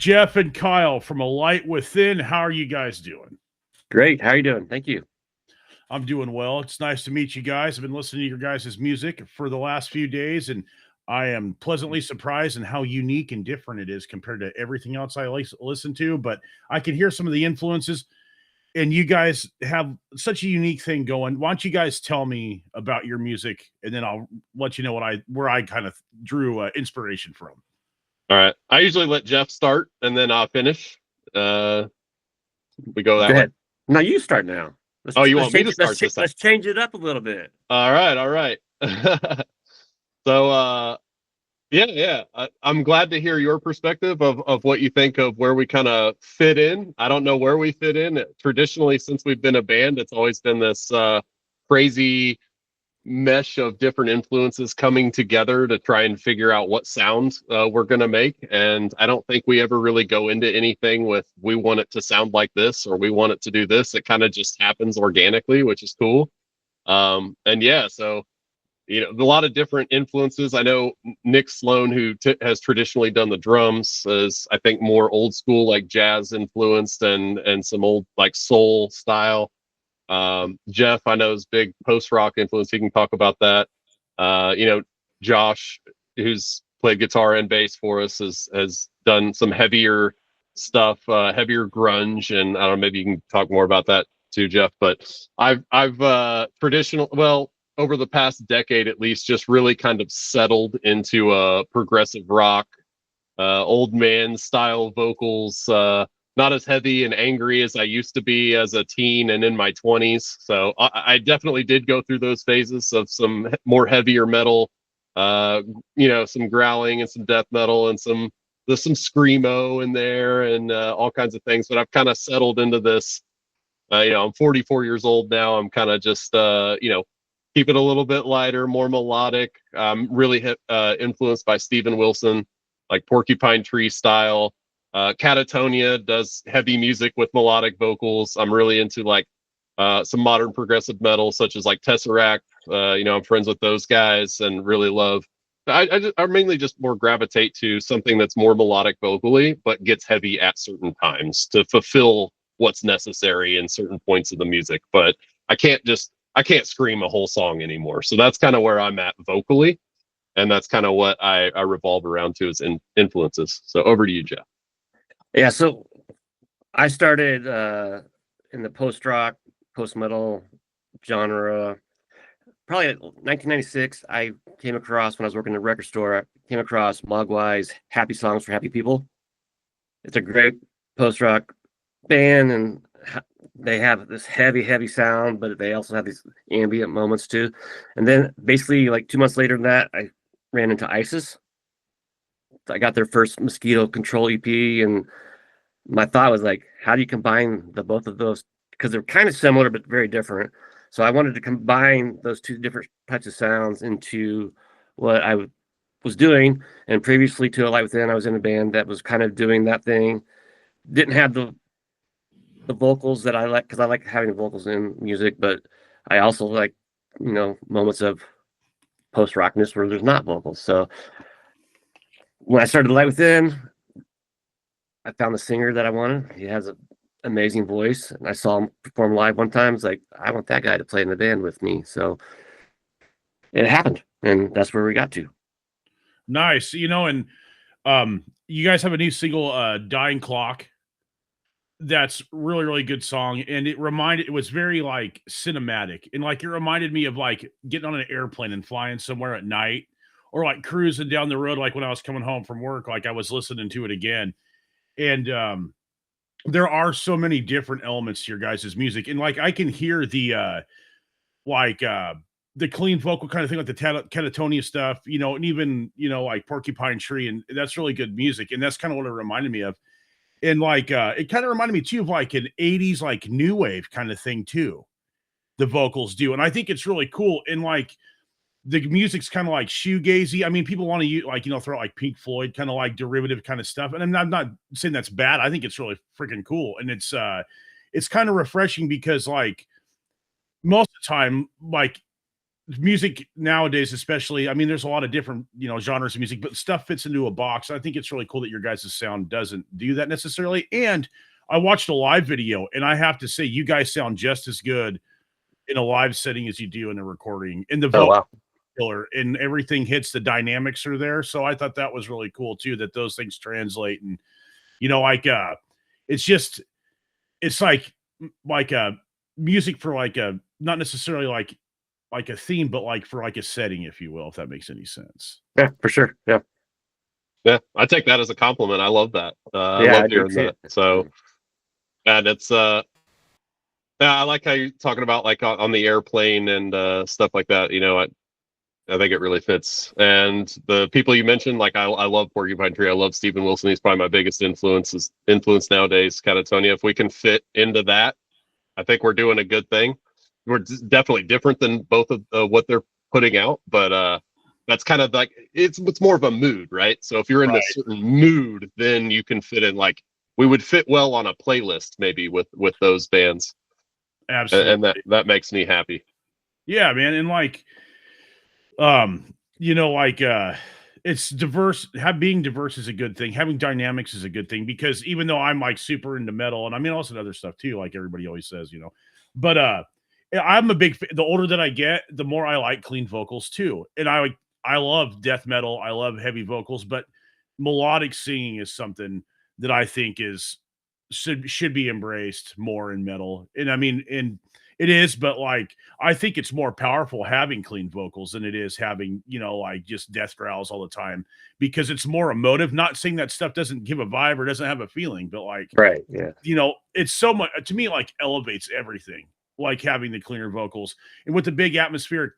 Jeff and Kyle from A Light Within. How are you guys doing? Great. How are you doing? Thank you. I'm doing well. It's nice to meet you guys. I've been listening to your guys' music for the last few days, and I am pleasantly surprised in how unique and different it is compared to everything else I listen to. But I can hear some of the influences, and you guys have such a unique thing going. Why don't you guys tell me about your music, and then I'll let you know where I kind of drew inspiration from. All right. I usually let Jeff start and then I'll finish. We go that Go way. ahead. Now you start now. You want me to start this time? Let's change it up a little bit. All right. So, I'm glad to hear your perspective of what you think of where we kind of fit in. I don't know where we fit in. Traditionally, since we've been a band, it's always been this crazy mesh of different influences coming together to try and figure out what sound we're going to make. And I don't think we ever really go into anything with we want it to sound like this or we want it to do this. It kind of just happens organically, which is cool. So a lot of different influences. I know Nick Sloan, who has traditionally done the drums, is I think more old school, like jazz influenced and some old like soul style. Jeff, I know, is big post rock influence. He can talk about that. Josh, who's played guitar and bass for us, has done some heavier stuff, heavier grunge, and I don't know, maybe you can talk more about that too, Jeff. But I've over the past decade at least, just really kind of settled into a progressive rock, old man style vocals. Not as heavy and angry as I used to be as a teen and in my 20s. So I definitely did go through those phases of some more heavier metal, some growling and some death metal and there's some screamo in there and all kinds of things. But I've kind of settled into this. I'm 44 years old now. I'm kind of just, keep it a little bit lighter, more melodic. I'm really influenced by Steven Wilson, like Porcupine Tree style. Catatonia does heavy music with melodic vocals. I'm really into like some modern progressive metal, such as like Tesseract. I'm friends with those guys and really love. I mainly just more gravitate to something that's more melodic vocally, but gets heavy at certain times to fulfill what's necessary in certain points of the music. But I can't scream a whole song anymore. So that's kind of where I'm at vocally, and that's kind of what I revolve around to as influences. So over to you, Jeff. Yeah, so I started in the post-rock, post-metal genre. Probably in 1996, I came across, when I was working in a record store, I came across Mogwai's Happy Songs for Happy People. It's a great post-rock band, and they have this heavy sound, but they also have these ambient moments too. And then basically like 2 months later than that, I ran into ISIS. I got their first Mosquito Control EP, and my thought was like, how do you combine the both of those? Because they're kind of similar but very different. So I wanted to combine those two different types of sounds into what I was doing. And previously to A Light Within, I was in a band that was kind of doing that thing. Didn't have the vocals that I like, because I like having vocals in music, but I also like, moments of post rockness where there's not vocals. So when I started A Light Within, I found the singer that I wanted. He has an amazing voice, and I saw him perform live one time. It's like, I want that guy to play in the band with me. So it happened, and that's where we got to. Nice. And you guys have a new single, Dying Clock. That's really, really good song. And it was very like cinematic. And like, it reminded me of like getting on an airplane and flying somewhere at night, or like cruising down the road. Like when I was coming home from work, like I was listening to it again. And there are so many different elements to your guys' music. And like, I can hear the clean vocal kind of thing, like the Catatonia stuff, and even, like Porcupine Tree. And that's really good music. And that's kind of what it reminded me of. And like, it kind of reminded me too of like an 80s, like new wave kind of thing too. The vocals do. And I think it's really cool. And like, the music's kind of like shoegazy. I mean, people want to use like, throw like Pink Floyd, kind of like derivative kind of stuff. And I'm not saying that's bad. I think it's really freaking cool. And it's kind of refreshing because like most of the time, like music nowadays, especially, I mean, there's a lot of different, genres of music, but stuff fits into a box. I think it's really cool that your guys' sound doesn't do that necessarily. And I watched a live video, and I have to say, you guys sound just as good in a live setting as you do in a recording. And the Oh vocal wow. killer and everything hits, the dynamics are there. So I thought that was really cool too, that those things translate. And it's just, it's like a music for like a, not necessarily like a theme, but like for like a setting, if you will, if that makes any sense. Yeah, for sure. Yeah. Yeah, I take that as a compliment. I love that. I Yeah, love I do hearing too. that. So, and it's yeah, I like how you're talking about like on the airplane and stuff like that. I think it really fits. And the people you mentioned, like I love Porcupine Tree. I love Stephen Wilson. He's probably my biggest influence nowadays. Catatonia. If we can fit into that, I think we're doing a good thing. We're definitely different than both of what they're putting out, but that's kind of like it's more of a mood, right? So if you're in Right. a certain mood, then you can fit in. Like we would fit well on a playlist, maybe with those bands, Absolutely. and that makes me happy. Yeah, man. And um, it's diverse. Being diverse is a good thing. Having dynamics is a good thing, because even though I'm like super into metal, and I mean also other stuff too, like everybody always says, but yeah, I'm a big the older that I get, the more I like clean vocals too. And I love death metal, I love heavy vocals, but melodic singing is something that I think is should be embraced more in metal. And I mean, and it is, but like I think it's more powerful having clean vocals than it is having, like just death growls all the time, because it's more emotive. Not saying that stuff doesn't give a vibe or doesn't have a feeling, but like, Right. Yeah. it's so much to me, like elevates everything, like having the cleaner vocals and with the big atmospheric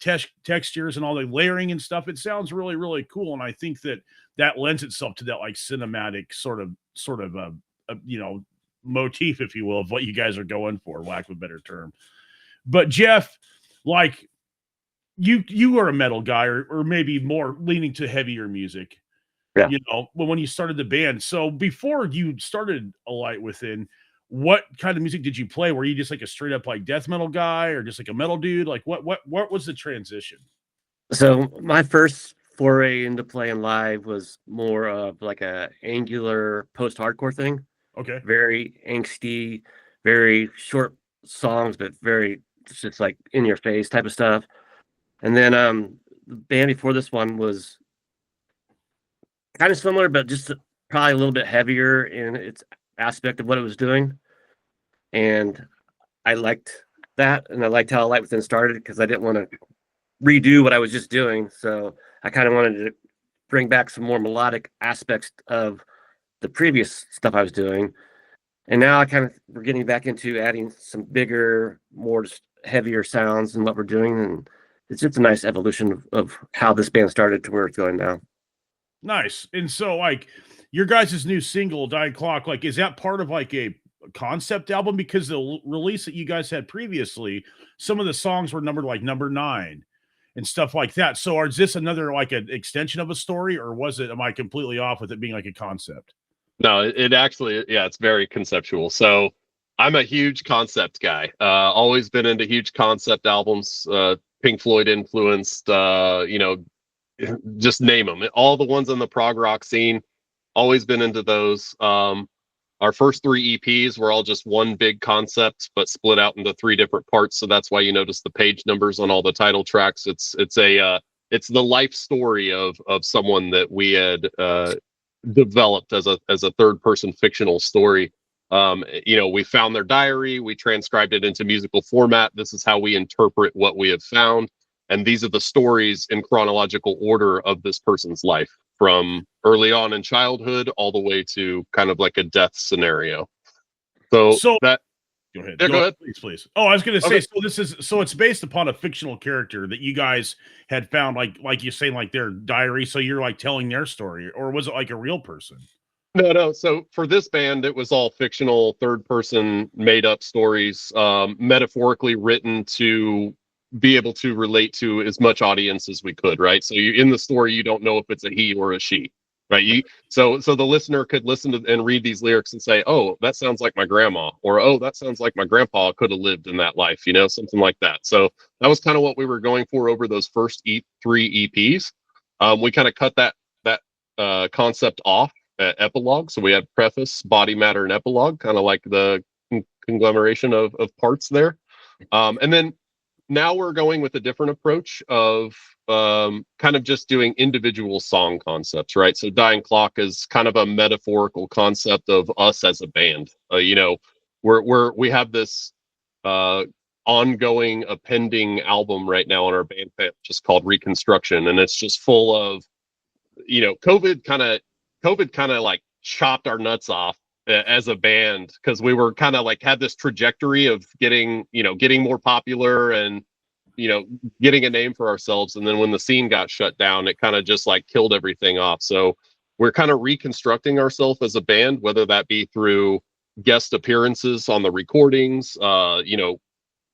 textures and all the layering and stuff. It sounds really, really cool. And I think that lends itself to that like cinematic sort of motif, if you will, of what you guys are going for, lack of a better term. But Jeff, like you are a metal guy, or maybe more leaning to heavier music. Yeah. When you started the band. So before you started A Light Within, what kind of music did you play? Were you just like a straight up like death metal guy, or just like a metal dude? Like what was the transition? So my first foray into playing live was more of like a angular post-hardcore thing. Okay. Very angsty, very short songs, but very just like in your face type of stuff. And then the band before this one was kind of similar, but just probably a little bit heavier in its aspect of what it was doing. And I liked that, and I liked how Light Within started, because I didn't want to redo what I was just doing. So I kind of wanted to bring back some more melodic aspects of the previous stuff I was doing. And now we're getting back into adding some bigger, more just heavier sounds in what we're doing. And it's just a nice evolution of how this band started to where it's going now. Nice. And so like your guys' new single, Dying Clock, like is that part of like a concept album? Because the release that you guys had previously, some of the songs were numbered like number 9 and stuff like that. So is this another like an extension of a story, or am I completely off with it being like a concept? No, it actually, yeah, it's very conceptual. So I'm a huge concept guy. Always been into huge concept albums. Pink Floyd influenced. Just name them. All the ones on the prog rock scene. Always been into those. Our first 3 EPs were all just one big concept, but split out into 3 different parts. So that's why you notice the page numbers on all the title tracks. It's the life story of someone that we had developed as a third person fictional story. We found their diary, we transcribed it into musical format. This is how we interpret what we have found, and these are the stories in chronological order of this person's life, from early on in childhood all the way to kind of like a death scenario. So that Go ahead. Yeah, go ahead. Please. Oh, I was going to say, Okay. so it's based upon a fictional character that you guys had found, like you're saying, like their diary. So you're like telling their story, or was it like a real person? No. So for this band, it was all fictional, third person, made up stories, metaphorically written to be able to relate to as much audience as we could, right? So in the story, you don't know if it's a he or a she. right? So the listener could listen to and read these lyrics and say, oh, that sounds like my grandma, or oh, that sounds like my grandpa could have lived in that life, something like that. So that was kind of what we were going for over those first three EPs. We kind of cut that concept off at epilogue. So we had preface, body matter, and epilogue, kind of like the conglomeration of parts there. And then now we're going with a different approach of kind of just doing individual song concepts, right? So Dying Clock is kind of a metaphorical concept of us as a band. We have this ongoing appending album right now on our Bandcamp just called Reconstruction, and it's just full of COVID kind of like chopped our nuts off as a band, because we were kind of like had this trajectory of getting more popular and getting a name for ourselves, and then when the scene got shut down, it kind of just like killed everything off. So we're kind of reconstructing ourselves as a band, whether that be through guest appearances on the recordings,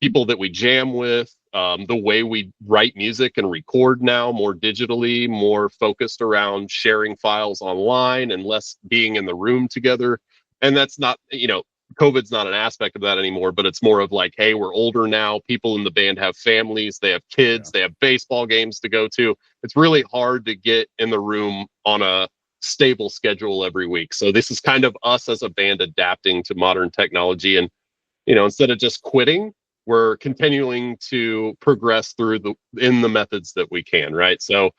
people that we jam with, the way we write music and record now, more digitally, more focused around sharing files online and less being in the room together. And that's not, COVID's not an aspect of that anymore, but it's more of like, hey, we're older now. People in the band have families, they have kids, they have baseball games to go to. It's really hard to get in the room on a stable schedule every week. So this is kind of us as a band adapting to modern technology. And, instead of just quitting, we're continuing to progress in the methods that we can, right? So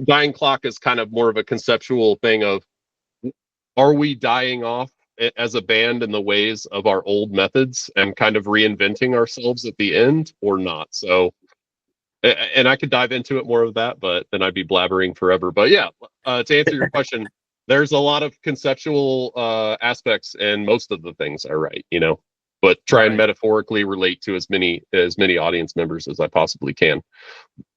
Dying Clock is kind of more of a conceptual thing of, are we dying off as a band in the ways of our old methods and kind of reinventing ourselves at the end, or not? So, and I could dive into it more of that, but then I'd be blabbering forever. But yeah, to answer your question, there's a lot of conceptual aspects in most of the things I write, but try and metaphorically relate to as many audience members as I possibly can.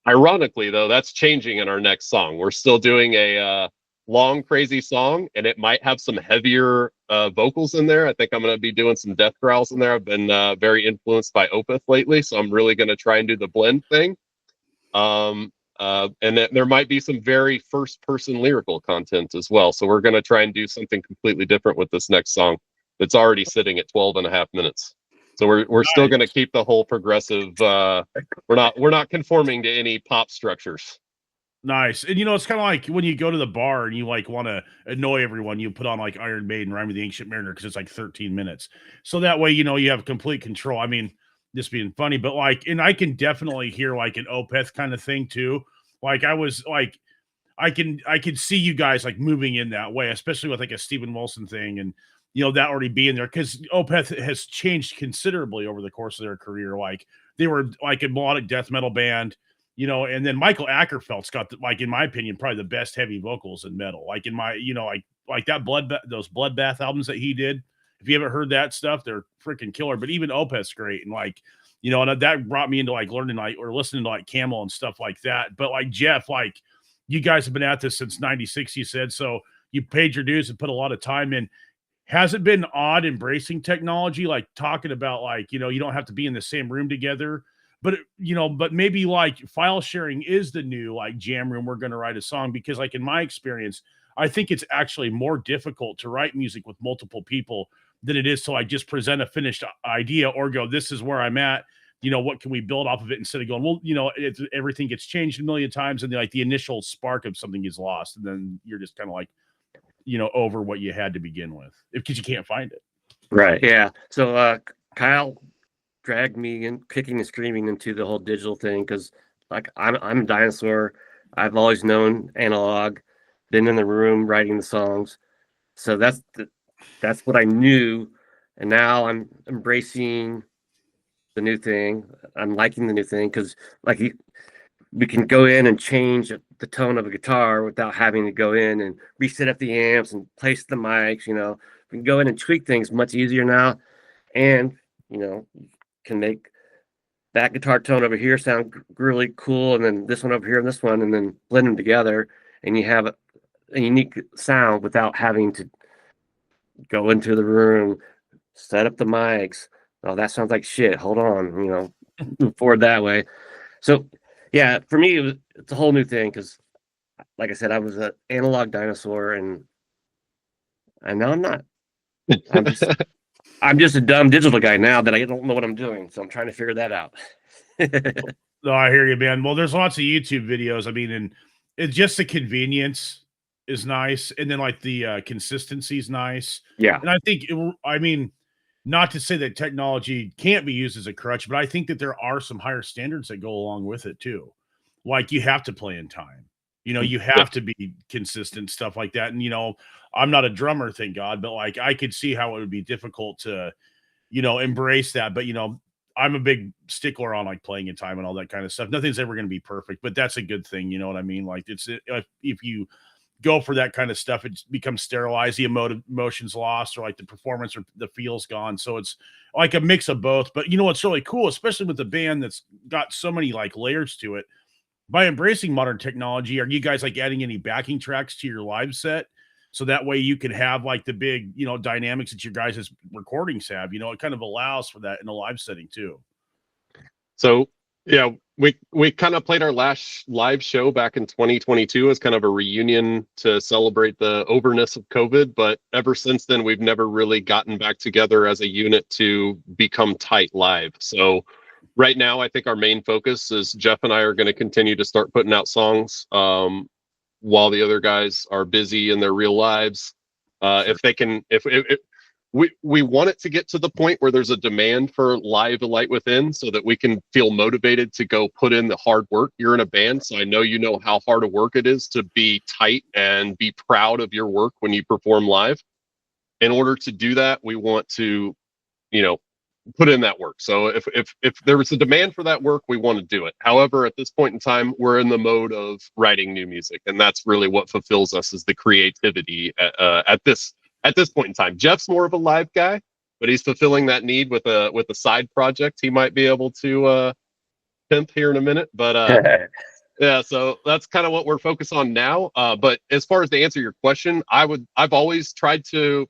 Ironically, though, that's changing in our next song. We're still doing a long, crazy song, and it might have some heavier vocals in there. I think I'm going to be doing some death growls in there. I've been very influenced by Opeth lately, so I'm really going to try and do the blend thing. And there might be some very first-person lyrical content as well. So we're going to try and do something completely different with this next song. It's already sitting at 12 and a half minutes. So we're still going to keep the whole progressive. We're not conforming to any pop structures. Nice. And it's kind of like when you go to the bar and you like want to annoy everyone, you put on like Iron Maiden, Rhyme of the Ancient Mariner, because it's like 13 minutes. So that way, you have complete control. I mean, this being funny, but like, and I can definitely hear like an Opeth kind of thing too. Like I was like, I can see you guys like moving in that way, especially with like a Steven Wilson thing, and that already being there, because Opeth has changed considerably over the course of their career. Like they were like a melodic death metal band, and then Michael Ackerfeld's got like, in my opinion, probably the best heavy vocals in metal. Like in my, like that those Bloodbath albums that he did. If you haven't heard that stuff, they're freaking killer. But even Opeth's great, and like, and that brought me into like learning like or listening to like Camel and stuff like that. But like Jeff, like you guys have been at this since '96, you said, so you paid your dues and put a lot of time in. Has it been odd embracing technology, like talking about like, you don't have to be in the same room together, but but maybe like file sharing is the new like jam room, we're going to write a song? Because like in my experience, I think it's actually more difficult to write music with multiple people than it is to like just present a finished idea or go, this is where I'm at. What can we build off of it, instead of going, well, everything gets changed a million times, and like the initial spark of something is lost. And then you're just kind of like, over what you had to begin with, because you can't find it. Right. Yeah. So Kyle dragged me in kicking and screaming into the whole digital thing, because like I'm a dinosaur. I've always known analog, been in the room writing the songs. So that's what I knew. And now I'm embracing the new thing. I'm liking the new thing, because like we can go in and change the tone of a guitar without having to go in and reset up the amps and place the mics. We can go in and tweak things much easier now, and can make that guitar tone over here sound really cool, and then this one over here and this one, and then blend them together, and you have a unique sound without having to go into the room, set up the mics. Oh, that sounds like shit. Hold on, move forward that way. So, yeah, for me, it's a whole new thing, because like I said, I was an analog dinosaur, and now I'm not. I'm just I'm just a dumb digital guy now that I don't know what I'm doing, so I'm trying to figure that out. No, I hear you, man. Well, there's lots of YouTube videos. I mean, and it's just the convenience is nice, and then like the consistency is nice. Yeah, And I think, I mean, not to say that technology can't be used as a crutch, but I think that there are some higher standards that go along with it too. Like you have to play in time. You Yeah. have to be consistent, stuff like that. And I'm not a drummer, thank God, but like I could see how it would be difficult to embrace that. But I'm a big stickler on like playing in time and all that kind of stuff. Nothing's ever going to be perfect, but that's a good thing. You know what I mean? Like if you go for that kind of stuff, it becomes sterilized, the emotions lost, or like the performance or the feels gone. So it's like a mix of both. But what's really cool, especially with the band that's got so many like layers to it, by embracing modern technology, are you guys like adding any backing tracks to your live set? So that way you can have like the big, dynamics that your guys' recordings have. It kind of allows for that in a live setting too. So yeah, we kind of played our last live show back in 2022 as kind of a reunion to celebrate the overness of COVID. But ever since then, we've never really gotten back together as a unit to become tight live. So right now, I think our main focus is Jeff and I are going to continue to start putting out songs while the other guys are busy in their real lives. If they can, if we want it to get to the point where there's a demand for live light within, so that we can feel motivated to go put in the hard work. You're in a band, so I know you know how hard a work it is to be tight and be proud of your work when you perform live. In order to do that, we want to, put in that work. So if there was a demand for that work, we want to do it. However, at this point in time, we're in the mode of writing new music, and that's really what fulfills us, is the creativity at this point in time. Jeff's more of a live guy, but he's fulfilling that need with a side project he might be able to pimp here in a minute. But yeah, so that's kind of what we're focused on now. But as far as to answer your question, I've always tried to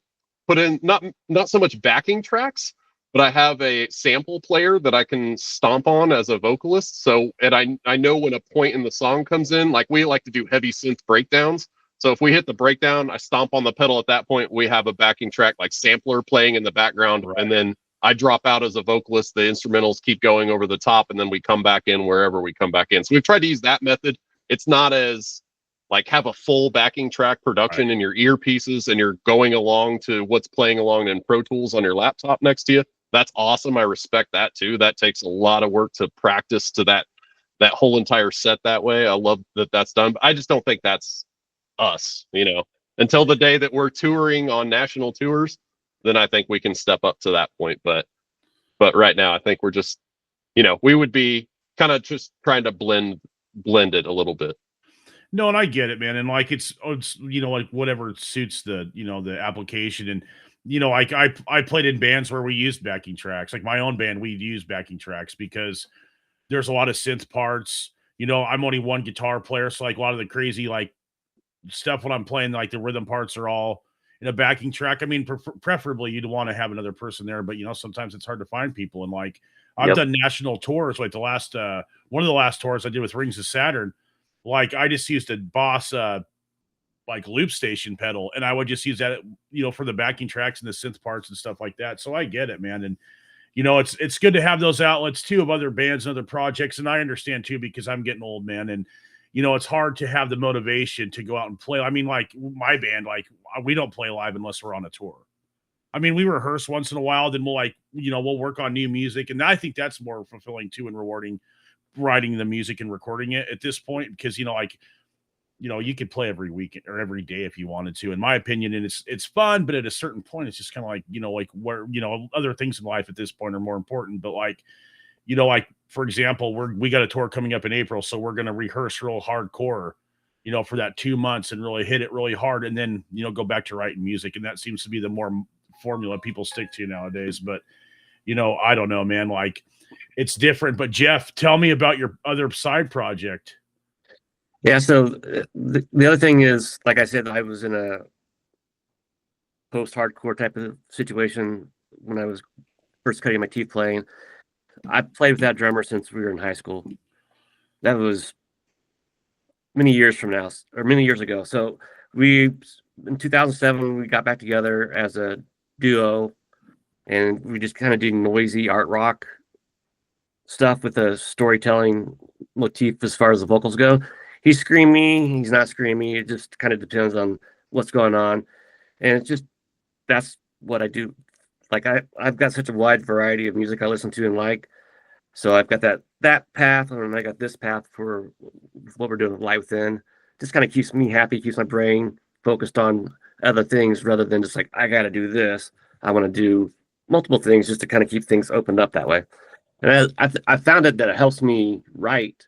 put in not so much backing tracks, but I have a sample player that I can stomp on as a vocalist. So, and I know when a point in the song comes in, like we like to do heavy synth breakdowns. So if we hit the breakdown, I stomp on the pedal at that point, we have a backing track like sampler playing in the background. Right. And then I drop out as a vocalist, the instrumentals keep going over the top, and then we come back in wherever we come back in. So we've tried to use that method. It's not as like have a full backing track production in your earpieces and you're going along to what's playing along in Pro Tools on your laptop next to you. That's awesome. I respect that too. That takes a lot of work to practice to that whole entire set that way. I love that that's done, but I just don't think that's us, until the day that we're touring on national tours, then I think we can step up to that point. But right now, I think we're just, we would be kind of just trying to blend it a little bit. No, and I get it, man. And like it's like whatever suits the the application. And like I played in bands where we used backing tracks. Like my own band, we use backing tracks because there's a lot of synth parts. I'm only one guitar player, so like a lot of the crazy like stuff when I'm playing, like the rhythm parts are all in a backing track. I mean, preferably you'd want to have another person there, but sometimes it's hard to find people. And like I've done national tours, like the last one of the last tours I did with Rings of Saturn. Like I just used a Boss like loop station pedal, and I would just use that for the backing tracks and the synth parts and stuff like that. So I get it, man. And it's good to have those outlets too of other bands and other projects. And I understand too, because I'm getting old, man. And it's hard to have the motivation to go out and play. I mean, like my band, like we don't play live unless we're on a tour. I mean, we rehearse once in a while, then we'll work on new music. And I think that's more fulfilling too and rewarding, writing the music and recording it at this point, because you could play every week or every day if you wanted to, in my opinion. And it's fun, but at a certain point, it's just kind of like, like where, other things in life at this point are more important. But like, like for example, we got a tour coming up in April. So we're going to rehearse real hardcore, for that 2 months and really hit it really hard. And then, go back to writing music. And that seems to be the more formula people stick to nowadays. But, I don't know, man, like it's different. But Jeff, tell me about your other side project. Yeah, so the other thing is, like I said, I was in a post-hardcore type of situation when I was first cutting my teeth playing. I played with that drummer since we were in high school. That was many years from now, or many years ago. So we, in 2007, we got back together as a duo, and we just kind of did noisy art rock stuff with a storytelling motif as far as the vocals go. He's screamy, he's not screamy. It just kind of depends on what's going on, and it's just that's what I do. Like I've got such a wide variety of music I listen to and like. So I've got that path, and then I got this path for what we're doing with Light Within. Just kind of keeps me happy, keeps my brain focused on other things rather than just like I got to do this. I want to do multiple things just to kind of keep things opened up that way. And I found it that it helps me write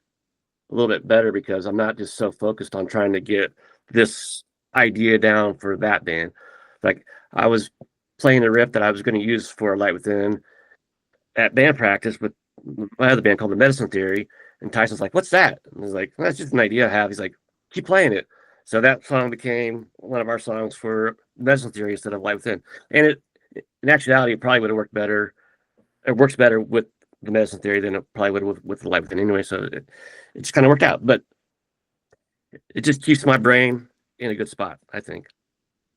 a little bit better because I'm not just so focused on trying to get this idea down for that band. Like I was playing a riff that I was going to use for Light Within at band practice with my other band called the Medicine Theory, and Tyson's like, "What's that?" And I was like, "That's just an idea I have." He's like, "Keep playing it." So that song became one of our songs for Medicine Theory instead of Light Within. And it, in actuality, it probably would have worked better. It works better with the Medicine Theory than it probably would with the Light Within anyway. So it just kind of worked out. But it just keeps my brain in a good spot, I think.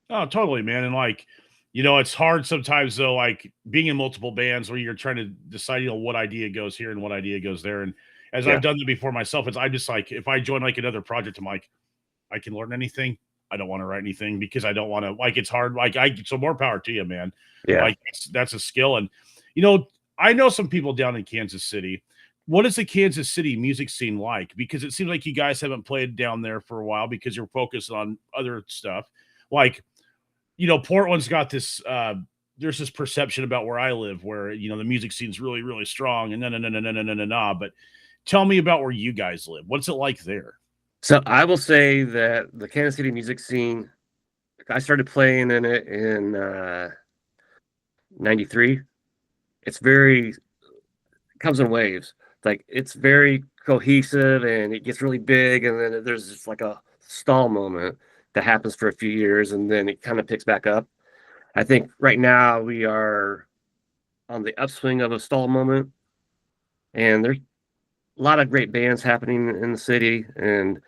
Oh, totally, man. And like, it's hard sometimes though, like being in multiple bands where you're trying to decide, what idea goes here and what idea goes there. And as Yeah. I've done that before myself, I'm just like, if I join like another project, I'm like, I can learn anything. I don't want to write anything because I don't want to, like, it's hard. Like so more power to you, man. Yeah. Like that's a skill. And, I know some people down in Kansas City. What is the Kansas City music scene like? Because it seems like you guys haven't played down there for a while because you're focused on other stuff. Like, Portland's got this, there's this perception about where I live where, the music scene's really, really strong and no. But tell me about where you guys live. What's it like there? So I will say that the Kansas City music scene, I started playing in it in 93. It's very, comes in waves. Like it's very cohesive and it gets really big. And then there's just like a stall moment that happens for a few years and then it kind of picks back up. I think right now we are on the upswing of a stall moment, and there's a lot of great bands happening in the city. And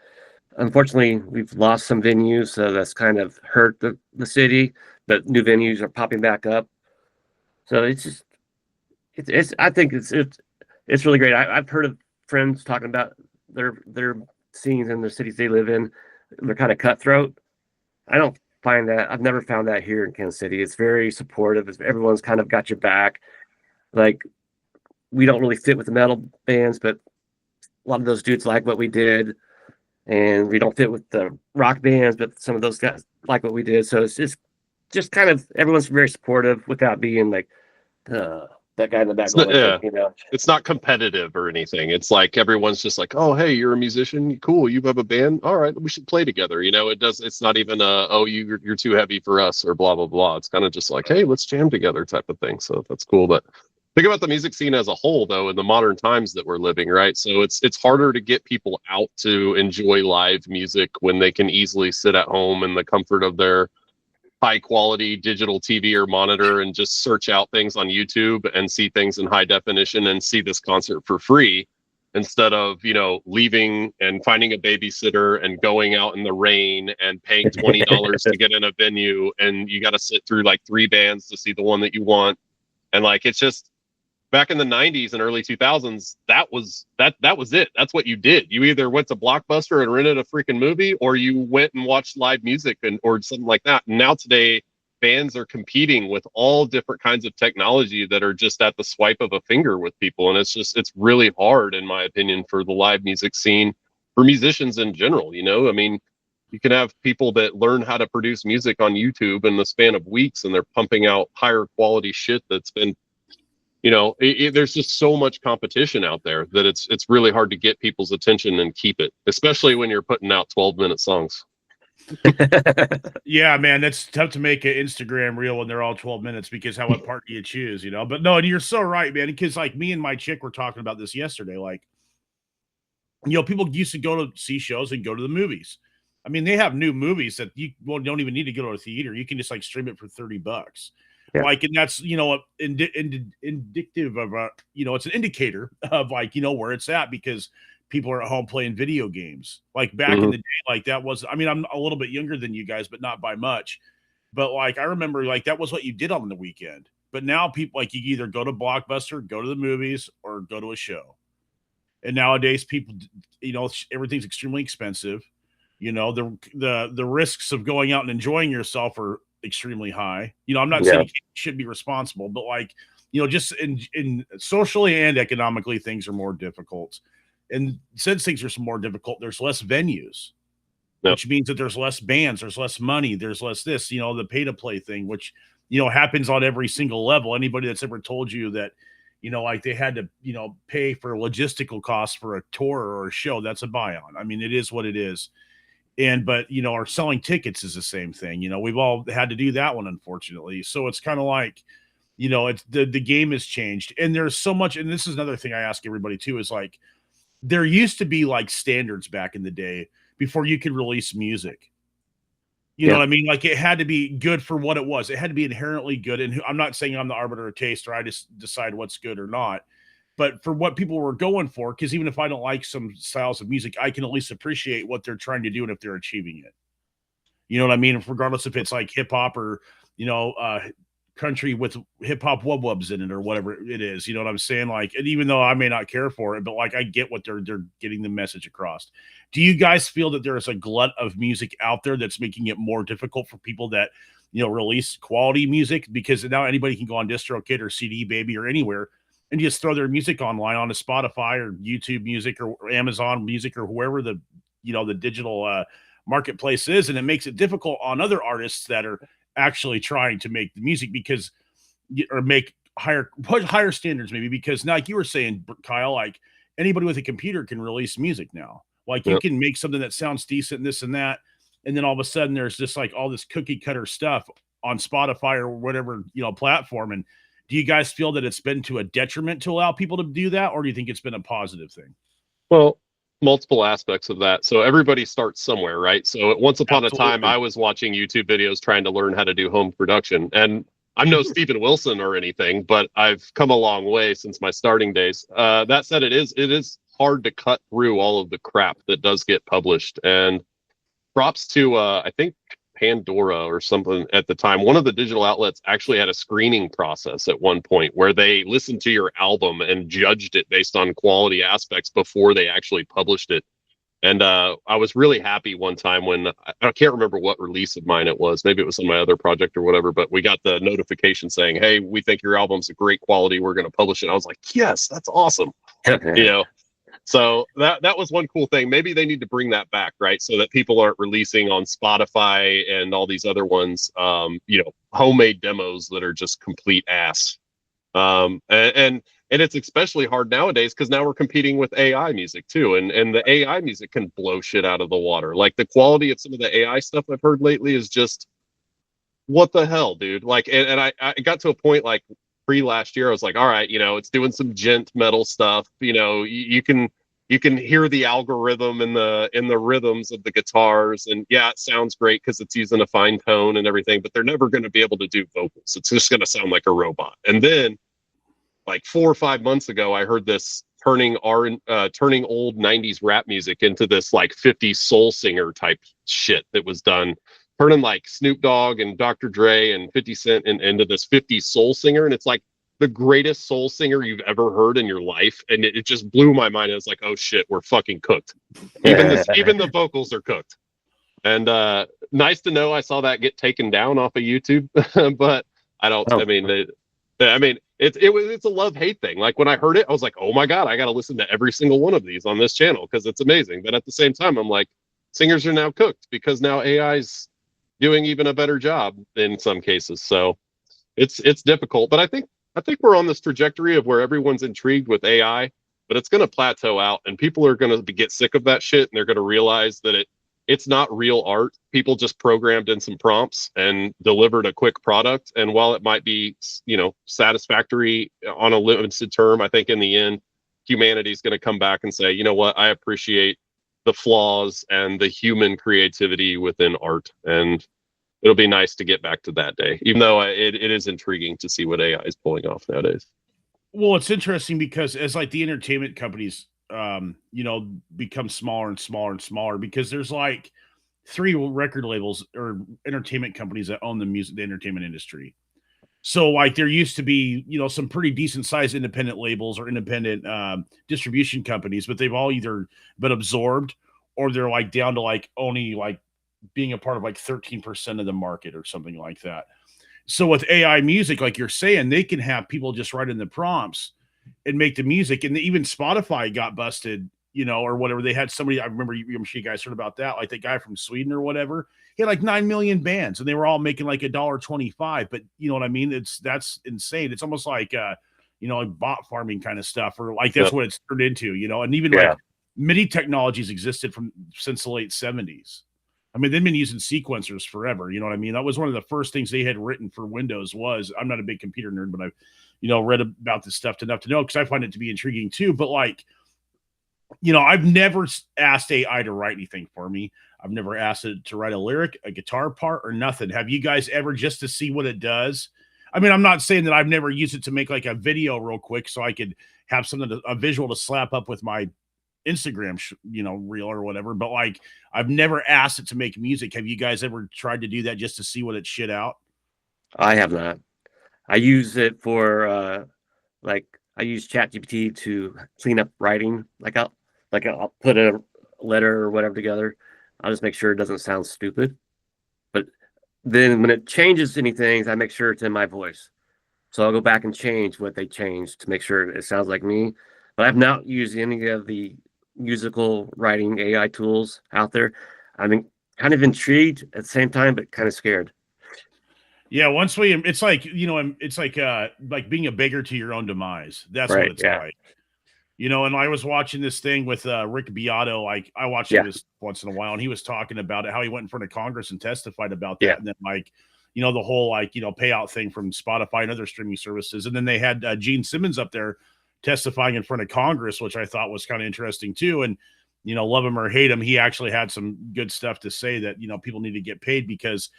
unfortunately, we've lost some venues, so that's kind of hurt the city, but new venues are popping back up. So it's just, it's I think it's really great. I've heard of friends talking about their scenes in the cities they live in. They're kind of cutthroat. I don't find that. I've never found that here in Kansas City. It's very supportive. Everyone's kind of got your back. Like we don't really fit with the metal bands, but a lot of those dudes like what we did, and we don't fit with the rock bands, but some of those guys like what we did. So it's just kind of everyone's very supportive without being like that guy in the back. It's not competitive or anything. It's like everyone's just like, oh, hey, you're a musician, cool. You have a band, all right, we should play together. It's not even you're too heavy for us or blah blah blah. It's kind of just like, hey, let's jam together type of thing. So that's cool. But think about the music scene as a whole, though, in the modern times that we're living, right? So it's harder to get people out to enjoy live music when they can easily sit at home in the comfort of their high quality digital TV or monitor and just search out things on YouTube and see things in high definition and see this concert for free instead of, leaving and finding a babysitter and going out in the rain and paying $20 to get in a venue. And you got to sit through like 3 bands to see the one that you want. And like, it's just, back in the 90s and early 2000s, that was it. That's what you did. You either went to Blockbuster and rented a freaking movie, or you went and watched live music or something like that. And now today, bands are competing with all different kinds of technology that are just at the swipe of a finger with people. And it's really hard, in my opinion, for the live music scene, for musicians in general. I mean, you can have people that learn how to produce music on YouTube in the span of weeks, and they're pumping out higher quality shit that's been, there's just so much competition out there that it's really hard to get people's attention and keep it, especially when you're putting out 12-minute songs. Yeah, man, that's tough to make an Instagram reel when they're all 12 minutes because what part do you choose, But no, and you're so right, man, because like me and my chick were talking about this yesterday. Like, people used to go to see shows and go to the movies. I mean, they have new movies that you don't even need to go to a theater. You can just like stream it for $30. Yeah. Like, and that's, indicative of, it's an indicator of like, where it's at because people are at home playing video games. Like back in the day, like that was, I mean, I'm a little bit younger than you guys, but not by much. But like I remember like that was what you did on the weekend. But now people like you either go to Blockbuster, go to the movies, or go to a show. And nowadays people, you know, everything's extremely expensive. You know, the risks of going out and enjoying yourself are extremely high. You know, I'm not saying you should be responsible, but like, you know, just in socially and economically, things are more difficult. And since things are more difficult, there's less venues, which means that there's less bands, there's less money, there's less this, you know, the pay to play thing, which, you know, happens on every single level. Anybody that's ever told you that, you know, like they had to, you know, pay for logistical costs for a tour or a show, that's a buy on. I mean, it is what it is. But, you know, our selling tickets is the same thing. You know, we've all had to do that one, unfortunately. So it's kind of like, you know, it's the game has changed. And there's so much, and this is another thing I ask everybody too, is like, there used to be like standards back in the day before you could release music. You know what I mean? Like it had to be good for what it was. It had to be inherently good. And I'm not saying I'm the arbiter of taste or I just decide what's good or not. But for what people were going for, because even if I don't like some styles of music, I can at least appreciate what they're trying to do and if they're achieving it. You know what I mean? Regardless if it's like hip hop or, you know, country with hip hop wub-wubs in it or whatever it is. You know what I'm saying? Like, and even though I may not care for it, but like I get what they're getting the message across. Do you guys feel that there is a glut of music out there that's making it more difficult for people that, you know, release quality music? Because now anybody can go on DistroKid or CD Baby or anywhere and just throw their music online on a Spotify or YouTube Music or Amazon Music or whoever the, you know, the digital marketplace is. And it makes it difficult on other artists that are actually trying to make the music because, or make higher standards maybe, because now, like you were saying, Kyle, like anybody with a computer can release music now. Like you can make something that sounds decent, this and that. And then all of a sudden there's just like all this cookie cutter stuff on Spotify or whatever, you know, platform. And do you guys feel that it's been to a detriment to allow people to do that? Or do you think it's been a positive thing? Well, multiple aspects of that. So everybody starts somewhere, right? So once upon a time, I was watching YouTube videos trying to learn how to do home production. And I'm no Steven Wilson or anything, but I've come a long way since my starting days. That said, it is hard to cut through all of the crap that does get published. And props to, I think, Pandora or something at the time. One of the digital outlets actually had a screening process at one point where they listened to your album and judged it based on quality aspects before they actually published it. And I was really happy one time when I can't remember what release of mine it was. Maybe it was on my other project or whatever, but we got the notification saying, "Hey, we think your album's a great quality. We're going to publish it." I was like, "Yes, that's awesome." You know, so that was one cool thing. Maybe they need to bring that back, right? So that people aren't releasing on Spotify and all these other ones, you know, homemade demos that are just complete ass. And it's especially hard nowadays because now we're competing with AI music too. And the AI music can blow shit out of the water. Like the quality of some of the AI stuff I've heard lately is just, what the hell, dude? Like, and I got to a point like last year, I was like, all right, you know, it's doing some gent metal stuff. You know, you can hear the algorithm in the rhythms of the guitars, and yeah, it sounds great because it's using a fine tone and everything, but they're never going to be able to do vocals. It's just going to sound like a robot. And then like 4 or 5 months ago, I heard this turning old 90s rap music into this like 50s soul singer type shit that was done, turning like Snoop Dogg and Dr. Dre and 50 Cent into this 50s soul singer. And it's like the greatest soul singer you've ever heard in your life. And it just blew my mind. I was like, oh shit, we're fucking cooked. Even the vocals are cooked. And nice to know I saw that get taken down off of YouTube. But I don't, I mean, it's a love-hate thing. Like when I heard it, I was like, oh my God, I got to listen to every single one of these on this channel because it's amazing. But at the same time, I'm like, singers are now cooked because now AI's doing even a better job in some cases. So it's difficult. But I think we're on this trajectory of where everyone's intrigued with AI, but it's going to plateau out and people are going to get sick of that shit. And they're going to realize that it's not real art. People just programmed in some prompts and delivered a quick product. And while it might be, you know, satisfactory on a limited term, I think in the end, humanity is going to come back and say, you know what, I appreciate the flaws and the human creativity within art. And it'll be nice to get back to that day, even though it is intriguing to see what AI is pulling off nowadays. Well, it's interesting because as like the entertainment companies become smaller and smaller and smaller because there's like 3 record labels or entertainment companies that own the entertainment industry. So like there used to be, some pretty decent sized independent labels or independent distribution companies, but they've all either been absorbed or they're like down to like only like being a part of like 13% of the market or something like that. So with AI music, like you're saying, they can have people just write in the prompts and make the music. And even Spotify got busted, or whatever. They had somebody, I'm sure you guys heard about that, like that guy from Sweden or whatever. He had like 9 million bands and they were all making like $1.25. But you know what I mean? That's insane. It's almost like like bot farming kind of stuff, or like that's what it's turned into, and even like MIDI technologies existed since the late 70s. I mean, they've been using sequencers forever. You know what I mean? That was one of the first things they had written for Windows was, I'm not a big computer nerd, but I've, read about this stuff enough to know because I find it to be intriguing too. But like, I've never asked AI to write anything for me. I've never asked it to write a lyric, a guitar part, or nothing. Have you guys ever, just to see what it does? I mean, I'm not saying that I've never used it to make like a video real quick so I could have a visual to slap up with my Instagram, reel or whatever. But like, I've never asked it to make music. Have you guys ever tried to do that just to see what it shit out? I have not. I use it for I use ChatGPT to clean up writing. I'll put a letter or whatever together. I'll just make sure it doesn't sound stupid. But then when it changes anything, I make sure it's in my voice. So I'll go back and change what they changed to make sure it sounds like me. But I've not used any of the musical writing AI tools out there. I'm kind of intrigued at the same time, but kind of scared. Yeah, it's like being a beggar to your own demise. That's right, what it's like. And I was watching this thing with Rick Beato. Like I watch this once in a while, and he was talking about it, how he went in front of Congress and testified about that. And then like, the whole payout thing from Spotify and other streaming services. And then they had Gene Simmons up there testifying in front of Congress, which I thought was kind of interesting too. And, love him or hate him, he actually had some good stuff to say that, people need to get paid because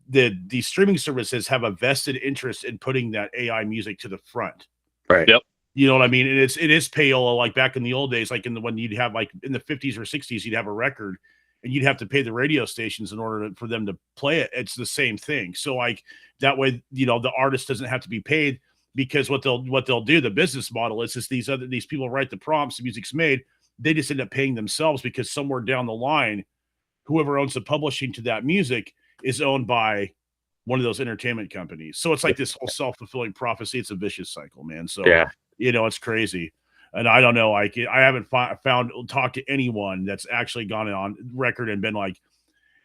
the streaming services have a vested interest in putting that AI music to the front. Right. Yep. You know what I mean? And it is payola, like back in the old days, like when you'd have like in the 50s or 60s, you'd have a record and you'd have to pay the radio stations in order for them to play it. It's the same thing. So like that way, the artist doesn't have to be paid because what they'll do, the business model is these people write the prompts, the music's made, they just end up paying themselves because somewhere down the line, whoever owns the publishing to that music is owned by one of those entertainment companies. So it's like this whole self-fulfilling prophecy. It's a vicious cycle, man. So it's crazy. And I don't know, like I haven't talked to anyone that's actually gone on record and been like,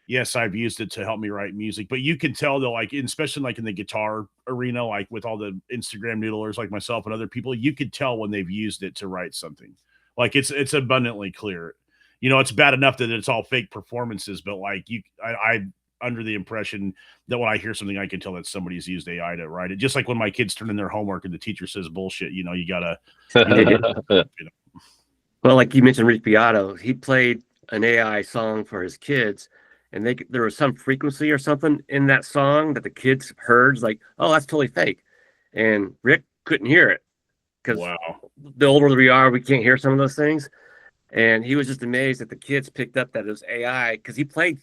yes, I've used it to help me write music. But you can tell though, like especially like in the guitar arena, like with all the Instagram noodlers like myself and other people, you could tell when they've used it to write something. Like it's abundantly clear. It's bad enough that it's all fake performances, but like I under the impression that when I hear something, I can tell that somebody's used AI to write it. Just like when my kids turn in their homework and the teacher says bullshit, you gotta. Well, like you mentioned, Rick Beato, he played an AI song for his kids, and there was some frequency or something in that song that the kids heard, like, oh, that's totally fake, and Rick couldn't hear it because the older we are, we can't hear some of those things, and he was just amazed that the kids picked up that it was AI because he played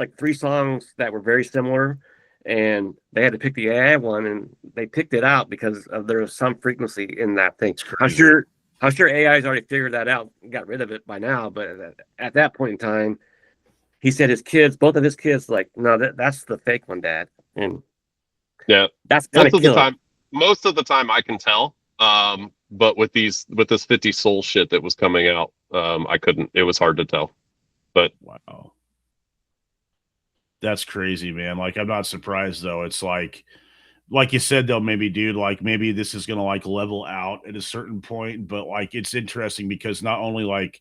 like 3 songs that were very similar, and they had to pick the AI one, and they picked it out because there was some frequency in that thing. I'm sure AI's already figured that out and got rid of it by now, but at that point in time, he said both of his kids, like, no, that's the fake one, Dad. And that's kind of killing. Most of the time I can tell. But with this 50 Soul shit that was coming out, I couldn't. It was hard to tell. But wow. That's crazy, man. Like, I'm not surprised though. It's like you said though, maybe dude, like maybe this is going to like level out at a certain point, but like, it's interesting because not only like,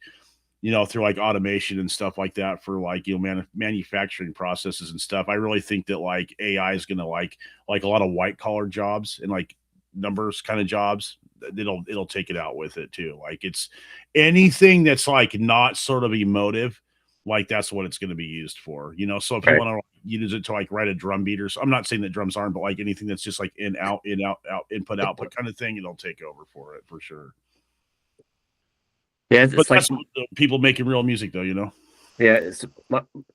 through like automation and stuff like that for like, manufacturing processes and stuff, I really think that like AI is going to like a lot of white collar jobs and like numbers kind of jobs. It'll take it out with it too. Like it's anything that's like not sort of emotive, like that's what it's going to be used for, so if you want to use it to like write a drum beat, or I'm not saying that drums aren't, but like anything that's just like in out input output kind of thing, it'll take over for it for sure. Yeah, But it's like that's what the people making real music, though, you know? yeah,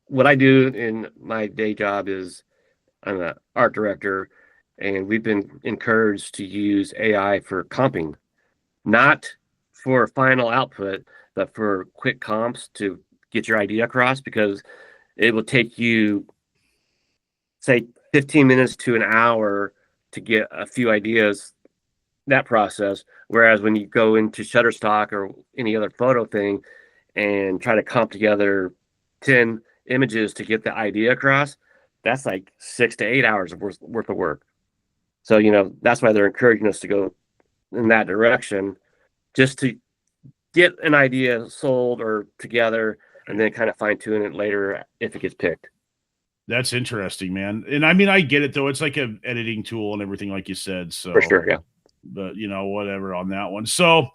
what I do in my day job is I'm an art director, and we've been encouraged to use AI for comping, not for final output, but for quick comps to get your idea across because it will take you, say, 15 minutes to an hour to get a few ideas, that process. Whereas when you go into Shutterstock or any other photo thing and try to comp together 10 images to get the idea across, that's like 6 to 8 hours of worth of work. So, that's why they're encouraging us to go in that direction just to get an idea sold or together and then kind of fine tune it later if it gets picked. That's interesting, man. And I mean, I get it, though. It's like a editing tool and everything, like you said. For So, sure. Yeah. but, whatever on that one. So,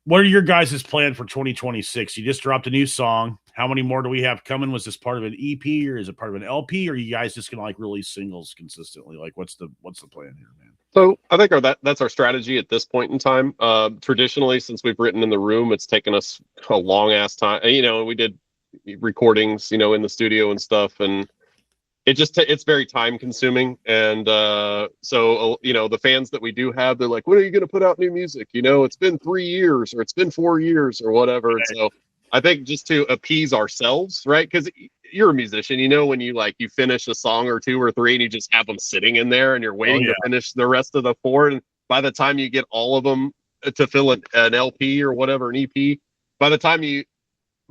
what are your guys' plan for 2026? You just dropped a new song. How many more do we have coming? Was this part of an EP or is it part of an LP? Or are you guys just gonna like release singles consistently? Like, what's the plan here, man? So I think that's our strategy at this point in time. Traditionally, since we've written in the room, it's taken us a long ass time. We did recordings, in the studio and stuff, and it just it's very time consuming. And so the fans that we do have, they're like, when are you going to put out new music? It's been 3 years or it's been 4 years or whatever. And so I think just to appease ourselves, right? Because you're a musician, when you finish a song or 2 or 3 and you just have them sitting in there and you're waiting to finish the rest of the 4, and by the time you get all of them to fill an LP or whatever, an EP, by the time you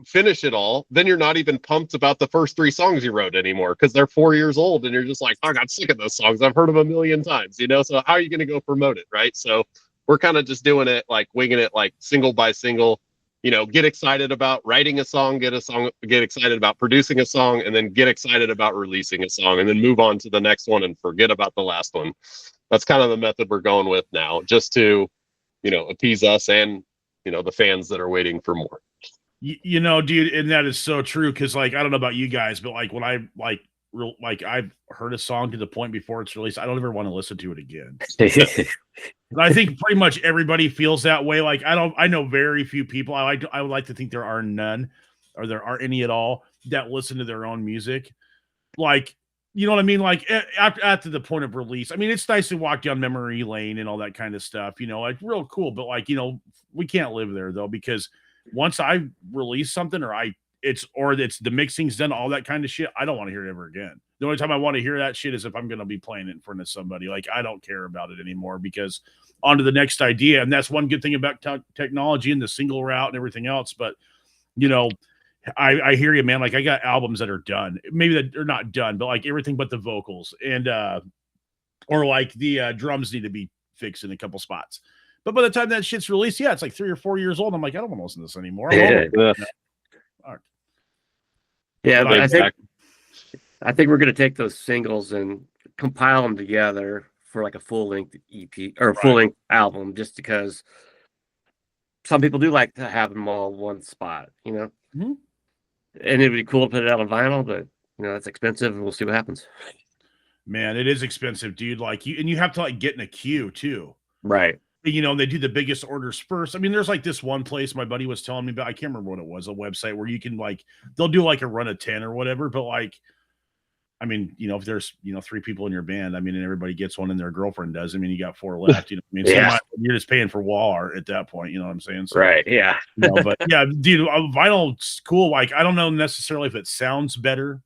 finish it all, then you're not even pumped about the first 3 songs you wrote anymore because they're 4 years old and you're just like, I got sick of those songs, I've heard them a million times, so how are you going to go promote it, right? So we're kind of just doing it, like winging it, like single by single. Get excited about writing a song, get excited about producing a song, and then get excited about releasing a song, and then move on to the next one and forget about the last one. That's kind of the method we're going with now, just to appease us and the fans that are waiting for more. Dude, and that is so true. Cause like, I don't know about you guys, but like when I I've heard a song to the point before it's released, I don't ever want to listen to it again. I think pretty much everybody feels that way. Like, I know very few people. I would like to think there are none or there aren't any at all that listen to their own music. Like, you know what I mean? Like after the point of release, I mean, it's nice to walk down memory lane and all that kind of stuff, like real cool. But like, we can't live there though, because once I release something or it's the mixing's done, all that kind of shit, I don't want to hear it ever again. The only time I want to hear that shit is if I'm going to be playing it in front of somebody. Like, I don't care about it anymore because on to the next idea. And that's one good thing about technology and the single route and everything else. But, I hear you, man. Like, I got albums that are done. Maybe that they're not done, but like everything but the vocals and, or like the drums need to be fixed in a couple spots. But by the time that shit's released, yeah, it's like 3 or 4 years old. I'm like, I don't want to listen to this anymore. Yeah, but I think we're going to take those singles and compile them together for like a full-length EP or full-length album, just because some people do like to have them all in one spot, Mm-hmm. And it'd be cool to put it out on vinyl, but that's expensive, and we'll see what happens. Man, it is expensive, dude. Like, you have to like get in a queue too, right? They do the biggest orders first. I mean, there's like this one place my buddy was telling me about. I can't remember what it was, a website where you can like, they'll do like a run of 10 or whatever. But like, I mean, if there's, 3 people in your band, I mean, and everybody gets one and their girlfriend does, I mean, you got 4 left, I mean, yeah. So you're just paying for wall art at that point. You know what I'm saying? So, right. Yeah. But yeah, dude, vinyl's cool. Like, I don't know necessarily if it sounds better,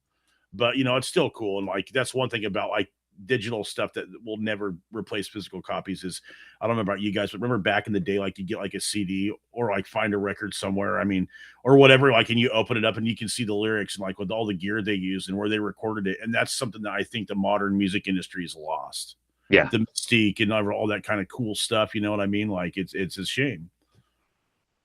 but it's still cool. And like, that's one thing about like digital stuff that will never replace physical copies is, I don't know about you guys, but remember back in the day, like you get like a CD or like find a record somewhere, I mean, or whatever, like, and you open it up and you can see the lyrics and like with all the gear they used and where they recorded it. And that's something that I think the modern music industry has lost. Yeah. The mystique and all that kind of cool stuff. You know what I mean? Like, it's a shame.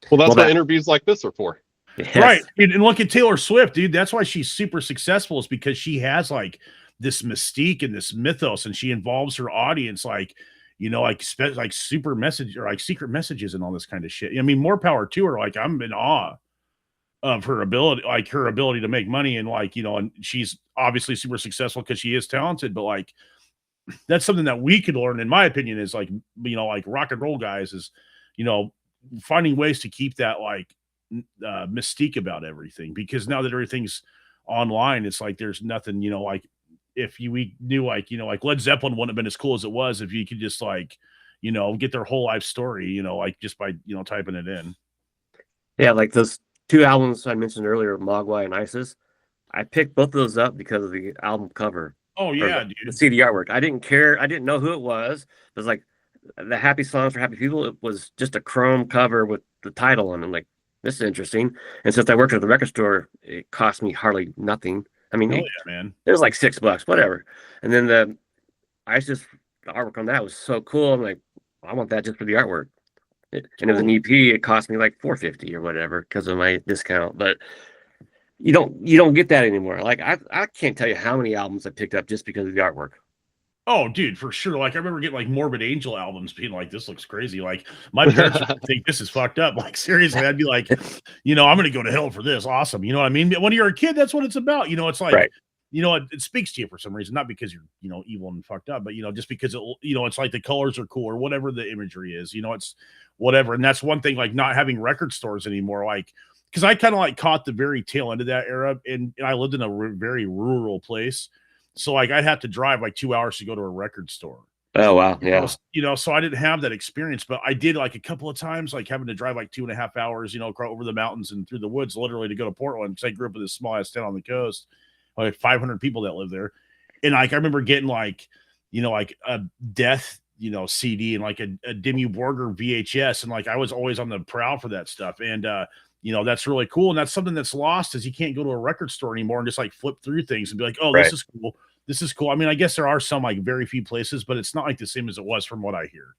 Well, that's what interviews like this are for. Yes. Right. And look at Taylor Swift, dude. That's why she's super successful, is because she has like this mystique and this mythos, and she involves her audience like super message or like secret messages and all this kind of shit. I mean, more power to her. Like, I'm in awe of her ability to make money, and like, and she's obviously super successful because she is talented, but like, that's something that we could learn, in my opinion, is like, like rock and roll guys is, finding ways to keep that like mystique about everything, because now that everything's online, it's like there's nothing, like if we knew, like, like Led Zeppelin wouldn't have been as cool as it was if you could just like, get their whole life story, like just by, typing it in. Yeah, like those two albums I mentioned earlier, Mogwai and Isis. I picked both of those up because of the album cover Oh or yeah, the dude. CD artwork. I didn't care. I didn't know who it was. It was like the Happy Songs for Happy People. It was just a chrome cover with the title on it. I'm like, this is interesting. And since I worked at the record store, it cost me hardly nothing. I mean, Hell yeah, man. it was like $6, whatever. And then the artwork on that was so cool. I'm like, I want that just for the artwork. And it was an EP. It cost me like $4.50 or whatever because of my discount. But you don't get that anymore. Like I can't tell you how many albums I picked up just because of the artwork. Oh, dude, for sure. Like I remember getting like Morbid Angel albums, being like, "This looks crazy." Like my parents would think this is fucked up. Like seriously, I'd be like, I'm gonna go to hell for this. Awesome, you know what I mean? But when you're a kid, that's what it's about. It's like, Right. It speaks to you for some reason, not because you're, evil and fucked up, but just because it's like the colors are cool or whatever the imagery is. It's whatever, and that's one thing. Like not having record stores anymore, like. Because I kind of like caught the very tail end of that era, and I lived in a very rural place, so like I'd have to drive like 2 hours to go to a record store. Oh wow, yeah. So I didn't have that experience, but I did like a couple of times, like having to drive like 2.5 hours, over the mountains and through the woods, literally to go to Portland. Because I grew up in this small ass town on the coast, like 500 people that live there, and like I remember getting like, like a Death, CD and like a Dimmu Borgir VHS, and like I was always on the prowl for that stuff, and that's really cool. And that's something that's lost, is you can't go to a record store anymore and just like flip through things and be like, oh, Right. this is cool. This is cool. I mean, I guess there are some like very few places, but it's not like the same as it was from what I hear.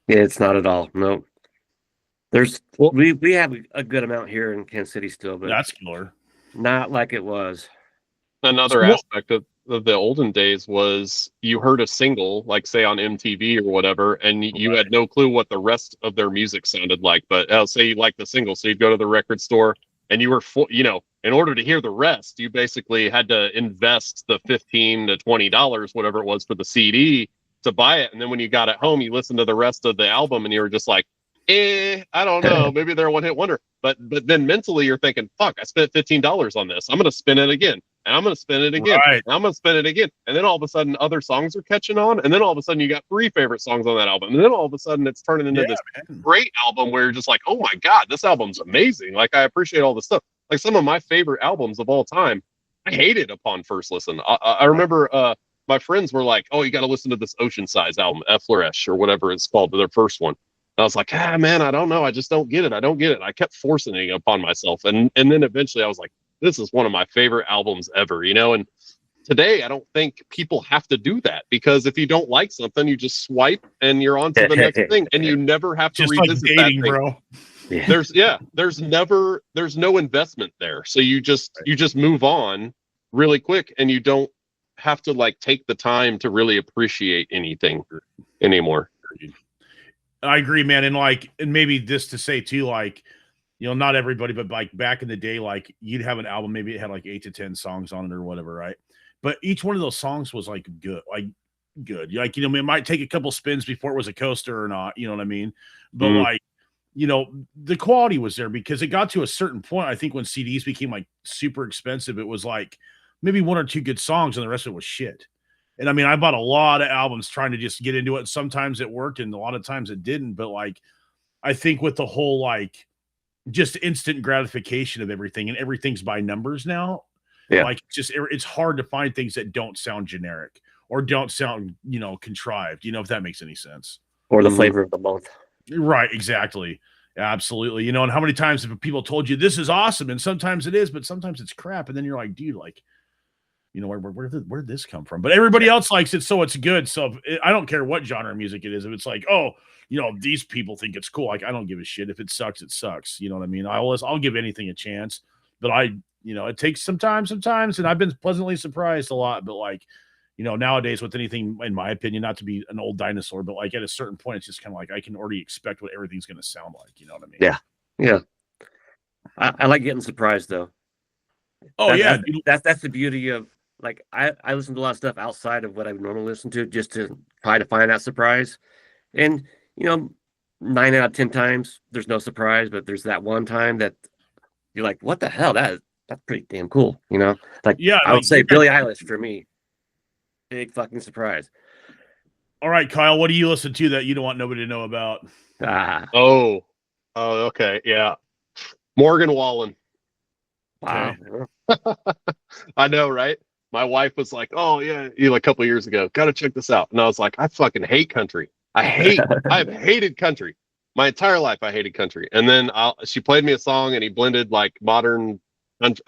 Yeah, it's not at all. No. We have a good amount here in Kansas City still, but That's killer. not like it was. Another aspect of the olden days was you heard a single, like say on MTV or whatever, and you had no clue what the rest of their music sounded like. But say you like the single, so you'd go to the record store, and you were in order to hear the rest, you basically had to invest the $15 to $20, whatever it was, for the CD to buy it. And then when you got it home, you listened to the rest of the album, and you were just like, I don't know, maybe they're a one-hit wonder. But then mentally you're thinking, fuck, I spent $15 on this. I'm gonna spin it again. And I'm going to spin it again. Right. And I'm going to spin it again. And then all of a sudden, other songs are catching on. And then all of a sudden, you got 3 favorite songs on that album. And then all of a sudden, it's turning into this great album where you're just like, oh my God, this album's amazing. Like, I appreciate all this stuff. Like, some of my favorite albums of all time, I hated upon first listen. I remember my friends were like, oh, you got to listen to this Ocean Size album, Flourish, or whatever it's called, their first one. And I was like, man, I don't know. I just don't get it. I don't get it. I kept forcing it upon myself. And then eventually I was like, this is one of my favorite albums ever, and today I don't think people have to do that, because if you don't like something, you just swipe and you're on to the next thing, and you never have to just revisit like dating, that thing. Bro. Yeah. There's no investment there. So you just move on really quick, and you don't have to like take the time to really appreciate anything anymore. I agree, man. And maybe this to say too, like, not everybody, but like back in the day, like you'd have an album, maybe it had like 8 to 10 songs on it or whatever, right? But each one of those songs was like good. Like, it might take a couple spins before it was a coaster or not, you know what I mean? But like, the quality was there, because it got to a certain point. I think when CDs became like super expensive, it was like maybe 1 or 2 good songs and the rest of it was shit. And I mean, I bought a lot of albums trying to just get into it. Sometimes it worked and a lot of times it didn't. But like, I think with the whole like just instant gratification of everything, and everything's by numbers now. Yeah. Like it's hard to find things that don't sound generic or don't sound, contrived, if that makes any sense. Or the flavor of the month. Right. Exactly. Absolutely. And how many times have people told you this is awesome? And sometimes it is, but sometimes it's crap. And then you're like, dude, like, where'd this come from? But everybody else likes it, so it's good. So I don't care what genre of music it is. If it's like, oh, these people think it's cool, like I don't give a shit. If it sucks, it sucks. You know what I mean? I'll give anything a chance. But it takes some time sometimes, and I've been pleasantly surprised a lot. But like, nowadays with anything, in my opinion, not to be an old dinosaur, but like at a certain point, it's just kind of like I can already expect what everything's going to sound like. You know what I mean? Yeah. I like getting surprised though. Oh, that's the beauty of, like, I listen to a lot of stuff outside of what I would normally listen to, just to try to find that surprise. And 9 out of 10 times there's no surprise, but there's that one time that, you're like, what the hell? That's pretty damn cool, you know? Like, Yeah, I would like, say you Billie guys- Eilish for me. Big fucking surprise. all right, Kyle, what do you listen to that you don't want nobody to know about? Ah, Oh, okay, yeah. Morgan Wallen. wow. I know, right? My wife was like, "Oh yeah, a couple years ago, got to check this out," and I was like, "I fucking hate country. I've hated country my entire life. I hated country." And then she played me a song, and he blended like modern. I don't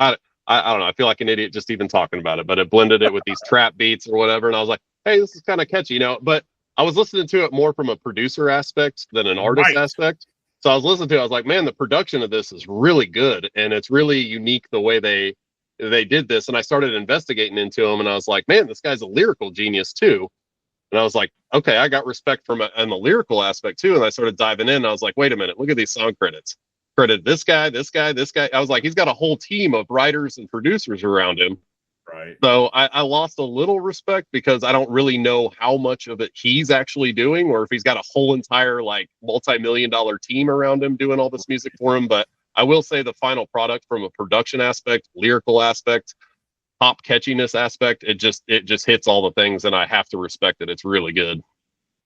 know. I feel like an idiot just even talking about it, but it blended it with these trap beats or whatever, and I was like, "Hey, this is kind of catchy," But I was listening to it more from a producer aspect than an artist Right. aspect. So I was listening to it. I was like, "Man, the production of this is really good, and it's really unique the way they did this." And I started investigating into him, and I was like, man, this guy's a lyrical genius too. And I was like, okay, I got respect from on the lyrical aspect too. And I started diving in, and I was like, wait a minute, look at these song credits. Credit this guy, this guy, this guy. I was like, he's got a whole team of writers and producers around him. Right. So I lost a little respect because I don't really know how much of it he's actually doing, or if he's got a whole entire like multi-million-dollar team around him doing all this music for him. But I will say the final product from a production aspect, lyrical aspect, pop catchiness aspect, it just hits all the things, and I have to respect it. It's really good.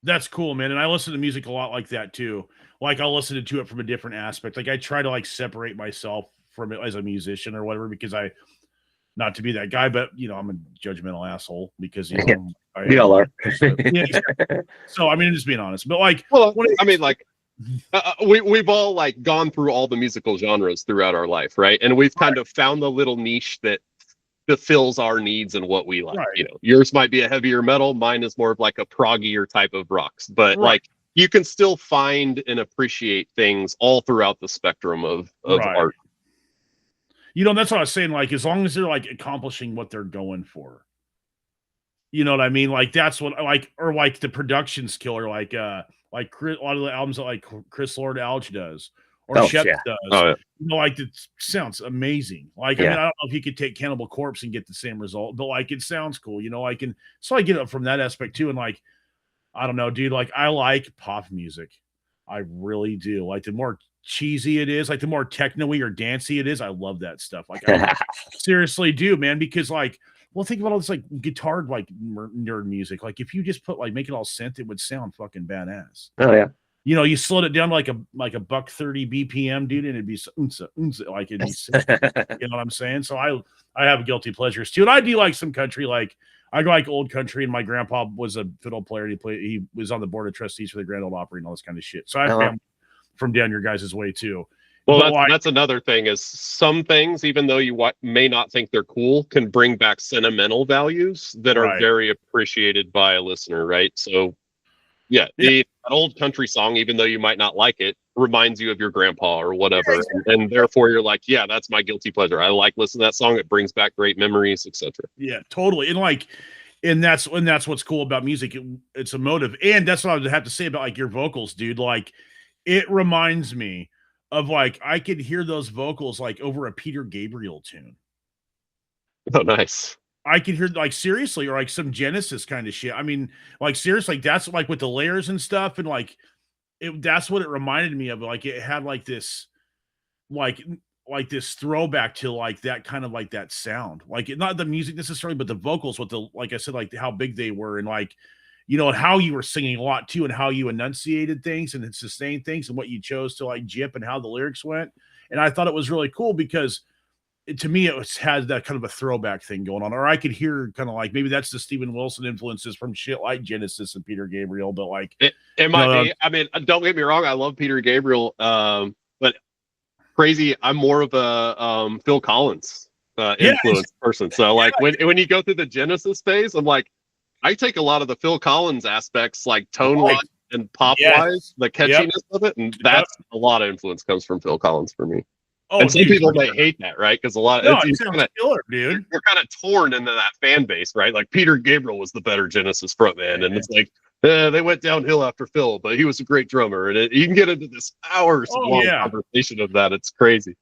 That's cool, man. And I listen to music a lot like that too. Like I'll listen to it from a different aspect. Like I try to like separate myself from it as a musician or whatever, because not to be that guy, but I'm a judgmental asshole because Yeah. We all are. Yeah, exactly. So I mean, I'm just being honest. But like, Well, I mean, like we've all like gone through all the musical genres throughout our life, right? And we've kind of found the little niche that fills our needs and what we like. Right. Yours might be a heavier metal, mine is more of like a proggier type of rocks, but Right. like you can still find and appreciate things all throughout the spectrum of Right. art. That's what I was saying. Like, as long as they're like accomplishing what they're going for, you know what I mean? Like, that's what or like the production's killer, like Chris, a lot of the albums that like Chris Lord Alge does or Oh, Shep yeah. does. Oh, yeah. Like it sounds amazing. Like, I Yeah. mean, I don't know if you could take Cannibal Corpse and get the same result, but like it sounds cool, so I get it from that aspect too. And like, I don't know, dude, like I like pop music. I really do. Like the more cheesy it is, like the more techno-y or dancey it is, I love that stuff. Like I seriously do, man, because like, well, think about all this like guitar like nerd music. Like if you just put like make it all synth, it would sound fucking badass. Oh yeah. You slowed it down like a $130 BPM, dude, and it'd be like it'd be sick. You know what I'm saying? So I have guilty pleasures too, and I do like some country. Like I like old country, and my grandpa was a fiddle player. He was on the board of trustees for the Grand Ole Opry and all this kind of shit. So I have family from down your guys' way too. Well, that's another thing is some things, even though you may not think they're cool, can bring back sentimental values that are very appreciated by a listener, right? So, yeah, an old country song, even though you might not like it, reminds you of your grandpa or whatever, and therefore you're like, yeah, that's my guilty pleasure. I like listening to that song; it brings back great memories, etc. Yeah, totally, and that's what's cool about music. It's emotive, and that's what I would have to say about like your vocals, dude. Like, it reminds me of like I could hear those vocals like over a Peter Gabriel tune. Oh, nice. I could hear like seriously, or like some Genesis kind of shit. I mean, like seriously, that's like with the layers and stuff, and like that's what it reminded me of. Like it had like this, like this throwback to like that kind of like that sound, like not the music necessarily, but the vocals with the like I said, like how big they were, and like how you were singing a lot too, and how you enunciated things and sustained things, and what you chose to like jip and how the lyrics went. And I thought it was really cool because to me it has that kind of a throwback thing going on, or I could hear kind of like maybe that's the Steven Wilson influences from shit like Genesis and Peter Gabriel, but like it might be. I mean, don't get me wrong, I love Peter Gabriel, but crazy, I'm more of a Phil Collins influence person. So like when you go through the Genesis phase, I'm like, I take a lot of the Phil Collins aspects, like tone wise and pop wise, the catchiness of it, and that's a lot of influence comes from Phil Collins for me. Oh, and some people may hate that, right? Because a lot of it's killer, dude. You're kind of torn into that fan base, right? Like Peter Gabriel was the better Genesis frontman, and it's like they went downhill after Phil, but he was a great drummer, and you can get into this hours long conversation of that. It's crazy.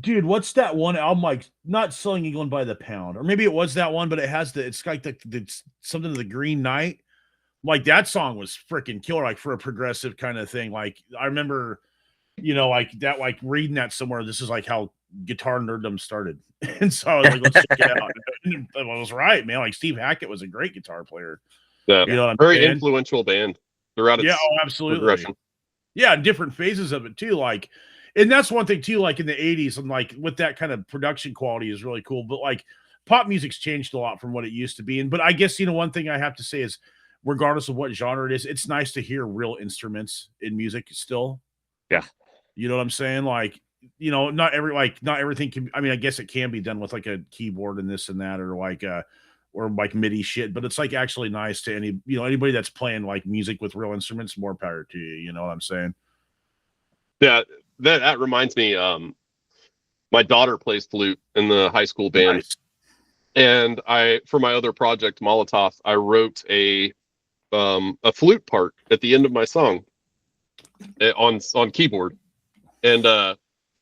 Dude, what's that one album like? Not Selling England by the Pound, or maybe it was that one, but it has it's like the something to the Green Knight. Like that song was freaking killer, like for a progressive kind of thing. Like I remember, like that, like reading that somewhere. This is like how guitar nerddom started. And so I was like, let's check it out. And I was right, man. Like Steve Hackett was a great guitar player. Yeah, You know what I'm very saying? influential band throughout its Yeah, oh, absolutely. progression. Yeah, different phases of it too. Like, and that's one thing too, like in the 80s, and like with that kind of production quality is really cool. But like pop music's changed a lot from what it used to be. And but I guess one thing I have to say is regardless of what genre it is, it's nice to hear real instruments in music still. Yeah. You know what I'm saying? Like, not everything can, I mean, I guess it can be done with like a keyboard and this and that, or like MIDI shit, but it's like actually nice to anybody that's playing like music with real instruments, more power to you. You know what I'm saying? Yeah, that reminds me. My daughter plays flute in the high school band, Nice. and for my other project, Molotov, I wrote a flute part at the end of my song on keyboard, and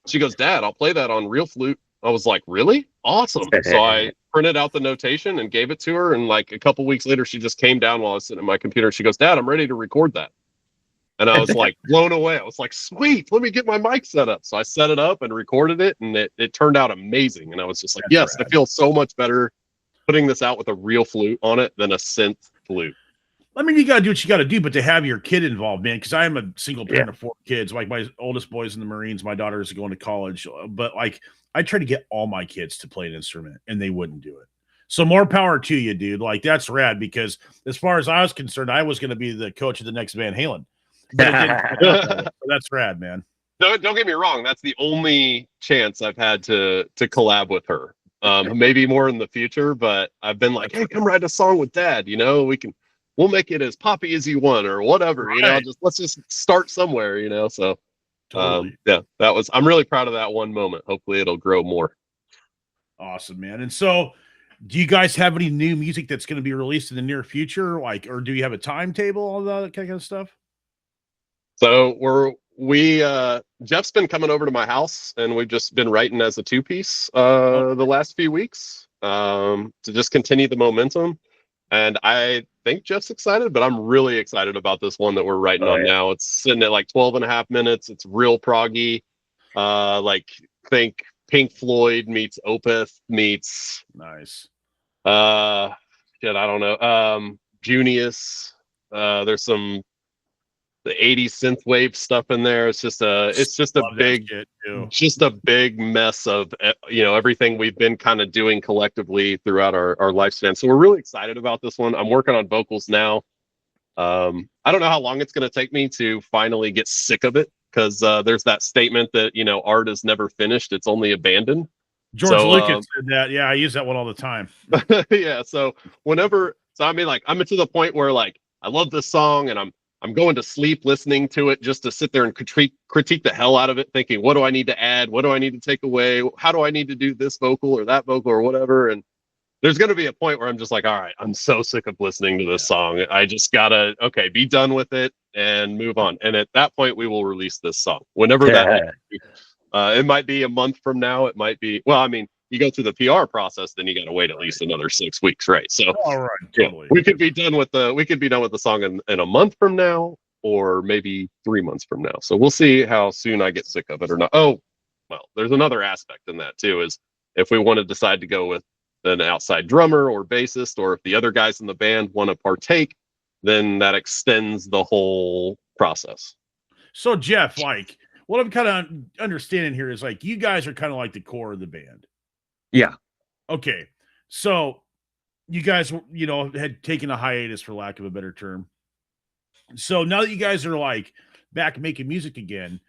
she goes, "Dad, I'll play that on real flute." I was like, "Really? Awesome!" So I printed out the notation and gave it to her, and like a couple weeks later, she just came down while I was sitting at my computer. She goes, "Dad, I'm ready to record that." And I was like blown away. I was like, "Sweet, let me get my mic set up." So I set it up and recorded it, and it turned out amazing. And I was just like, That's "Yes, rad. I feel so much better putting this out with a real flute on it than a synth flute." I mean, you got to do what you got to do, but to have your kid involved, man, because I am a single parent Yeah. of 4 kids. Like my oldest boy's in the Marines, my daughter is going to college, but like I try to get all my kids to play an instrument, and they wouldn't do it. So more power to you, dude. Like that's rad because as far as I was concerned, I was going to be the coach of the next Van Halen, but it didn't. So that's rad, man. Don't get me wrong. That's the only chance I've had to collab with her. Maybe more in the future, but I've been like, "Hey, come write a song with Dad. We'll make it as poppy as you want, or whatever. Right. Let's just start somewhere. So Totally. yeah, I'm really proud of that one moment. Hopefully, it'll grow more. Awesome, man. And so, do you guys have any new music that's going to be released in the near future? Like, or do you have a timetable, all that kind of stuff? So Jeff's been coming over to my house, and we've just been writing as a 2-piece the last few weeks to just continue the momentum. And I think Jeff's excited, but I'm really excited about this one that we're writing on now. It's sitting at like 12 and a half minutes. It's real proggy. Think Pink Floyd meets Opeth meets Nice. I don't know. Junius. There's some the 80s synthwave stuff in there. It's just a big mess of everything we've been kind of doing collectively throughout our lifespan. So we're really excited about this one. I'm working on vocals now. I don't know how long it's going to take me to finally get sick of it, because there's that statement that art is never finished, it's only abandoned. George Lucas said that. Yeah, I use that one all the time. Yeah, so I mean, like, I'm to the point where like I love this song, and I'm going to sleep listening to it just to sit there and critique the hell out of it, thinking, what do I need to add? What do I need to take away? How do I need to do this vocal or that vocal or whatever? And there's going to be a point where I'm just like, all right, I'm so sick of listening to this song. I just gotta, be done with it and move on. And at that point, we will release this song whenever that is. It might be a month from now. It might be, well, I mean, you go through the PR process, then you got to wait at least another 6 weeks, right? So, all right, totally. We could be done with the song in a month from now, or maybe 3 months from now. So we'll see how soon I get sick of it or not. Oh, well, there's another aspect in that too, is if we want to decide to go with an outside drummer or bassist, or if the other guys in the band want to partake, then that extends the whole process. So Jeff, like, what I'm kind of understanding here is like you guys are kind of like the core of the band. Yeah. Okay. So you guys, had taken a hiatus, for lack of a better term. So now that you guys are like back making music again,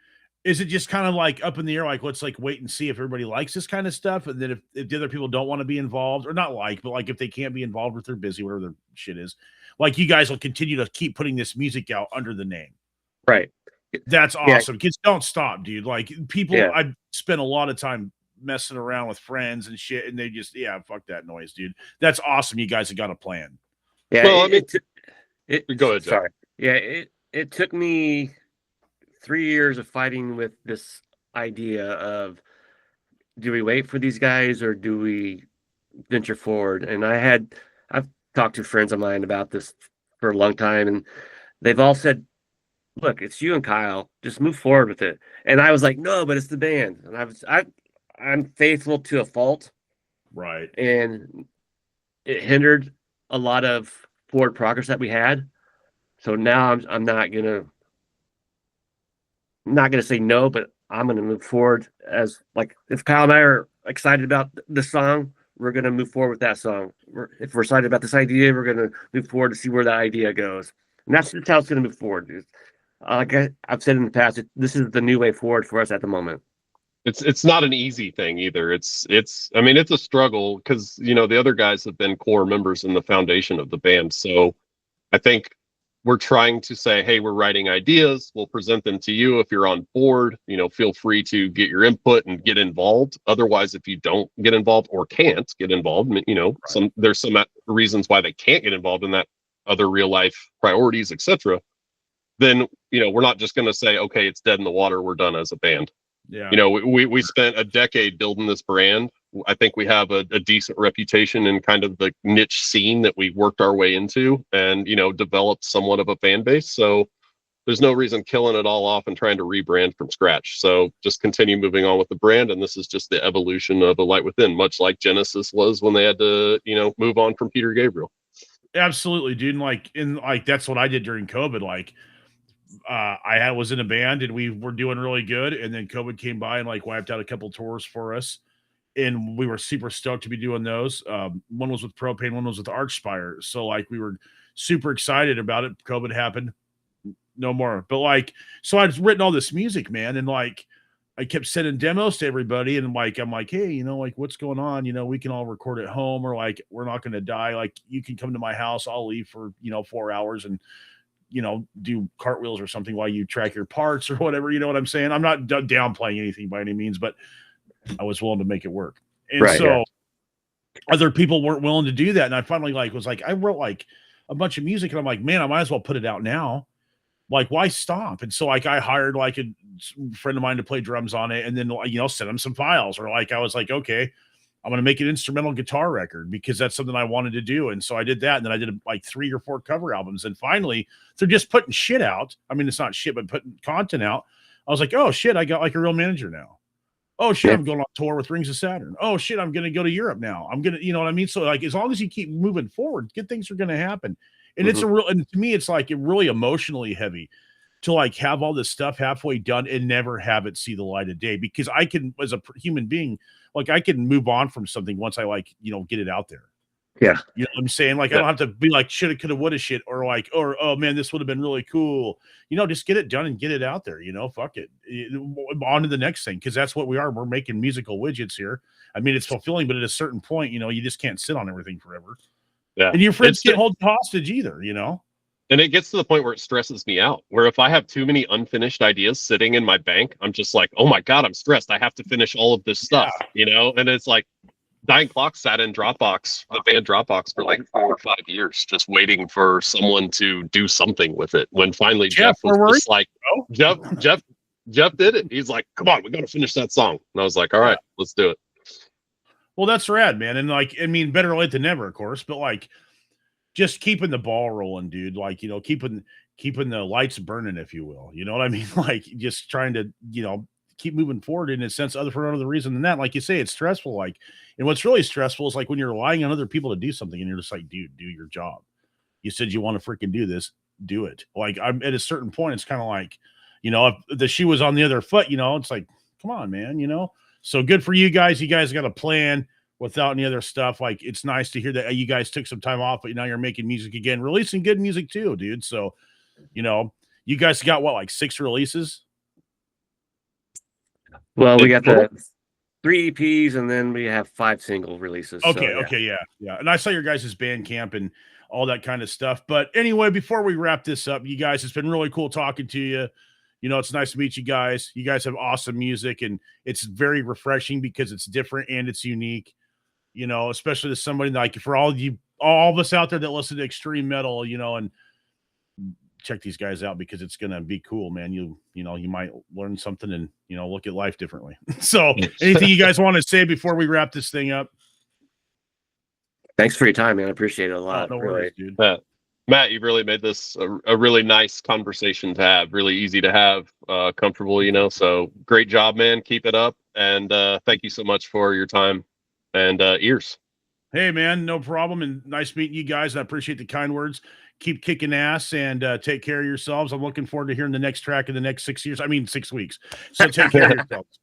is it just kind of like up in the air? Like, let's like wait and see if everybody likes this kind of stuff. And then if the other people don't want to be involved, or not like, but like if they can't be involved, if they're busy, whatever their shit is, like you guys will continue to keep putting this music out under the name. Right. That's awesome. Kids, don't stop, dude. Like people, Yeah. I spent a lot of time messing around with friends and shit, and they just, fuck that noise, dude. That's awesome. You guys have got a plan. Yeah. Well, Go ahead, Jeff. Sorry. Yeah. It took me 3 years of fighting with this idea of, do we wait for these guys or do we venture forward? And I've talked to friends of mine about this for a long time, and they've all said, look, it's you and Kyle, just move forward with it. And I was like, no, but it's the band. And I'm faithful to a fault, Right. and it hindered a lot of forward progress that we had. So now I'm not gonna say no, but I'm gonna move forward as like if Kyle and I are excited about the song, we're gonna move forward with that song. If we're excited about this idea, we're gonna move forward to see where that idea goes, and that's how it's gonna move forward. Dude. Like I've said in the past, this is the new way forward for us at the moment. It's not an easy thing either. It's I mean it's a struggle because the other guys have been core members in the foundation of the band. So I think we're trying to say, hey, we're writing ideas. We'll present them to you if you're on board. Feel free to get your input and get involved. Otherwise, if you don't get involved or can't get involved, there's some reasons why they can't get involved in that, other real life priorities, etc. Then we're not just going to say, okay, it's dead in the water. We're done as a band. Yeah. We spent a decade building this brand. I think we have a decent reputation in kind of the niche scene that we worked our way into and, developed somewhat of a fan base. So there's no reason killing it all off and trying to rebrand from scratch. So just continue moving on with the brand. And this is just the evolution of A Light Within, much like Genesis was when they had to, move on from Peter Gabriel. Absolutely, dude. And that's what I did during COVID. I was in a band and we were doing really good, and then COVID came by and wiped out a couple tours for us, and we were super stoked to be doing those. One was with Propane, one was with Archspire, so we were super excited about it. COVID happened, no more. But so I'd written all this music, man, and I kept sending demos to everybody, and I'm like, hey, what's going on? We can all record at home, or we're not going to die. You can come to my house. I'll leave for 4 hours and do cartwheels or something while you track your parts or whatever. You know what I'm saying? I'm not downplaying anything by any means, but I was willing to make it work. And other people weren't willing to do that. And I finally I wrote a bunch of music, and I'm like, man, I might as well put it out now. Why stop? And so I hired a friend of mine to play drums on it, and then send him some files, or I was like, okay, I'm going to make an instrumental guitar record because that's something I wanted to do. And so I did that. And then I did 3 or 4 cover albums. And finally, they're just putting shit out. I mean, it's not shit, but putting content out. I was like, oh shit, I got a real manager now. Oh shit, I'm going on tour with Rings of Saturn. Oh shit, I'm going to go to Europe now. I'm going to, you know what I mean? So as long as you keep moving forward, good things are going to happen. And it's and to me, it's really emotionally heavy to have all this stuff halfway done and never have it see the light of day, because I can, as a human being, I can move on from something once I get it out there. Yeah. You know what I'm saying? I don't have to be shoulda, coulda, woulda shit, or oh man, this would have been really cool. Just get it done and get it out there. Fuck it. On to the next thing. Cause that's what we are. We're making musical widgets here. I mean, it's fulfilling, but at a certain point, you just can't sit on everything forever. Yeah. And your friends can't hold hostage either, And it gets to the point where it stresses me out, where if I have too many unfinished ideas sitting in my bank, I'm just like, oh my God, I'm stressed. I have to finish all of this stuff, And it's like Dying Clock sat in Dropbox, the band Dropbox, for 4 or 5 years, just waiting for someone to do something with it. When finally Jeff was just like, Jeff did it. He's like, come on, we got to finish that song. And I was like, all right, let's do it. Well, that's rad, man. And I mean, better late than never, of course, but just keeping the ball rolling, dude. Keeping the lights burning, if you will. You know what I mean? Just trying to, keep moving forward in a sense, for another reason than that. Like you say, it's stressful. And what's really stressful is when you're relying on other people to do something, and you're just like, dude, do your job. You said you want to freaking do this, do it. I'm at a certain point, it's kind of if the shoe was on the other foot, it's like, come on, man, So good for you guys. You guys got a plan without any other stuff. It's nice to hear that you guys took some time off, but now you're making music again, releasing good music too, dude. So, you guys got what, 6 releases? Well, we got the 3 EPs, and then we have 5 single releases. Okay. Yeah. And I saw your guys' Bandcamp and all that kind of stuff. But anyway, before we wrap this up, you guys, it's been really cool talking to you. It's nice to meet you guys. You guys have awesome music, and it's very refreshing because it's different and it's unique. Especially to somebody for all of us out there that listen to extreme metal, and check these guys out because it's going to be cool, man. You might learn something and, look at life differently. So anything you guys want to say before we wrap this thing up? Thanks for your time, man. I appreciate it a lot. No worries, dude. Matt, you've really made this a really nice conversation to have, really easy to have, comfortable, so great job, man. Keep it up. And thank you so much for your time and ears. Hey, man, no problem. And nice meeting you guys. I appreciate the kind words. Keep kicking ass and take care of yourselves. I'm looking forward to hearing the next track in the next 6 years. I mean, 6 weeks. So take care of yourselves.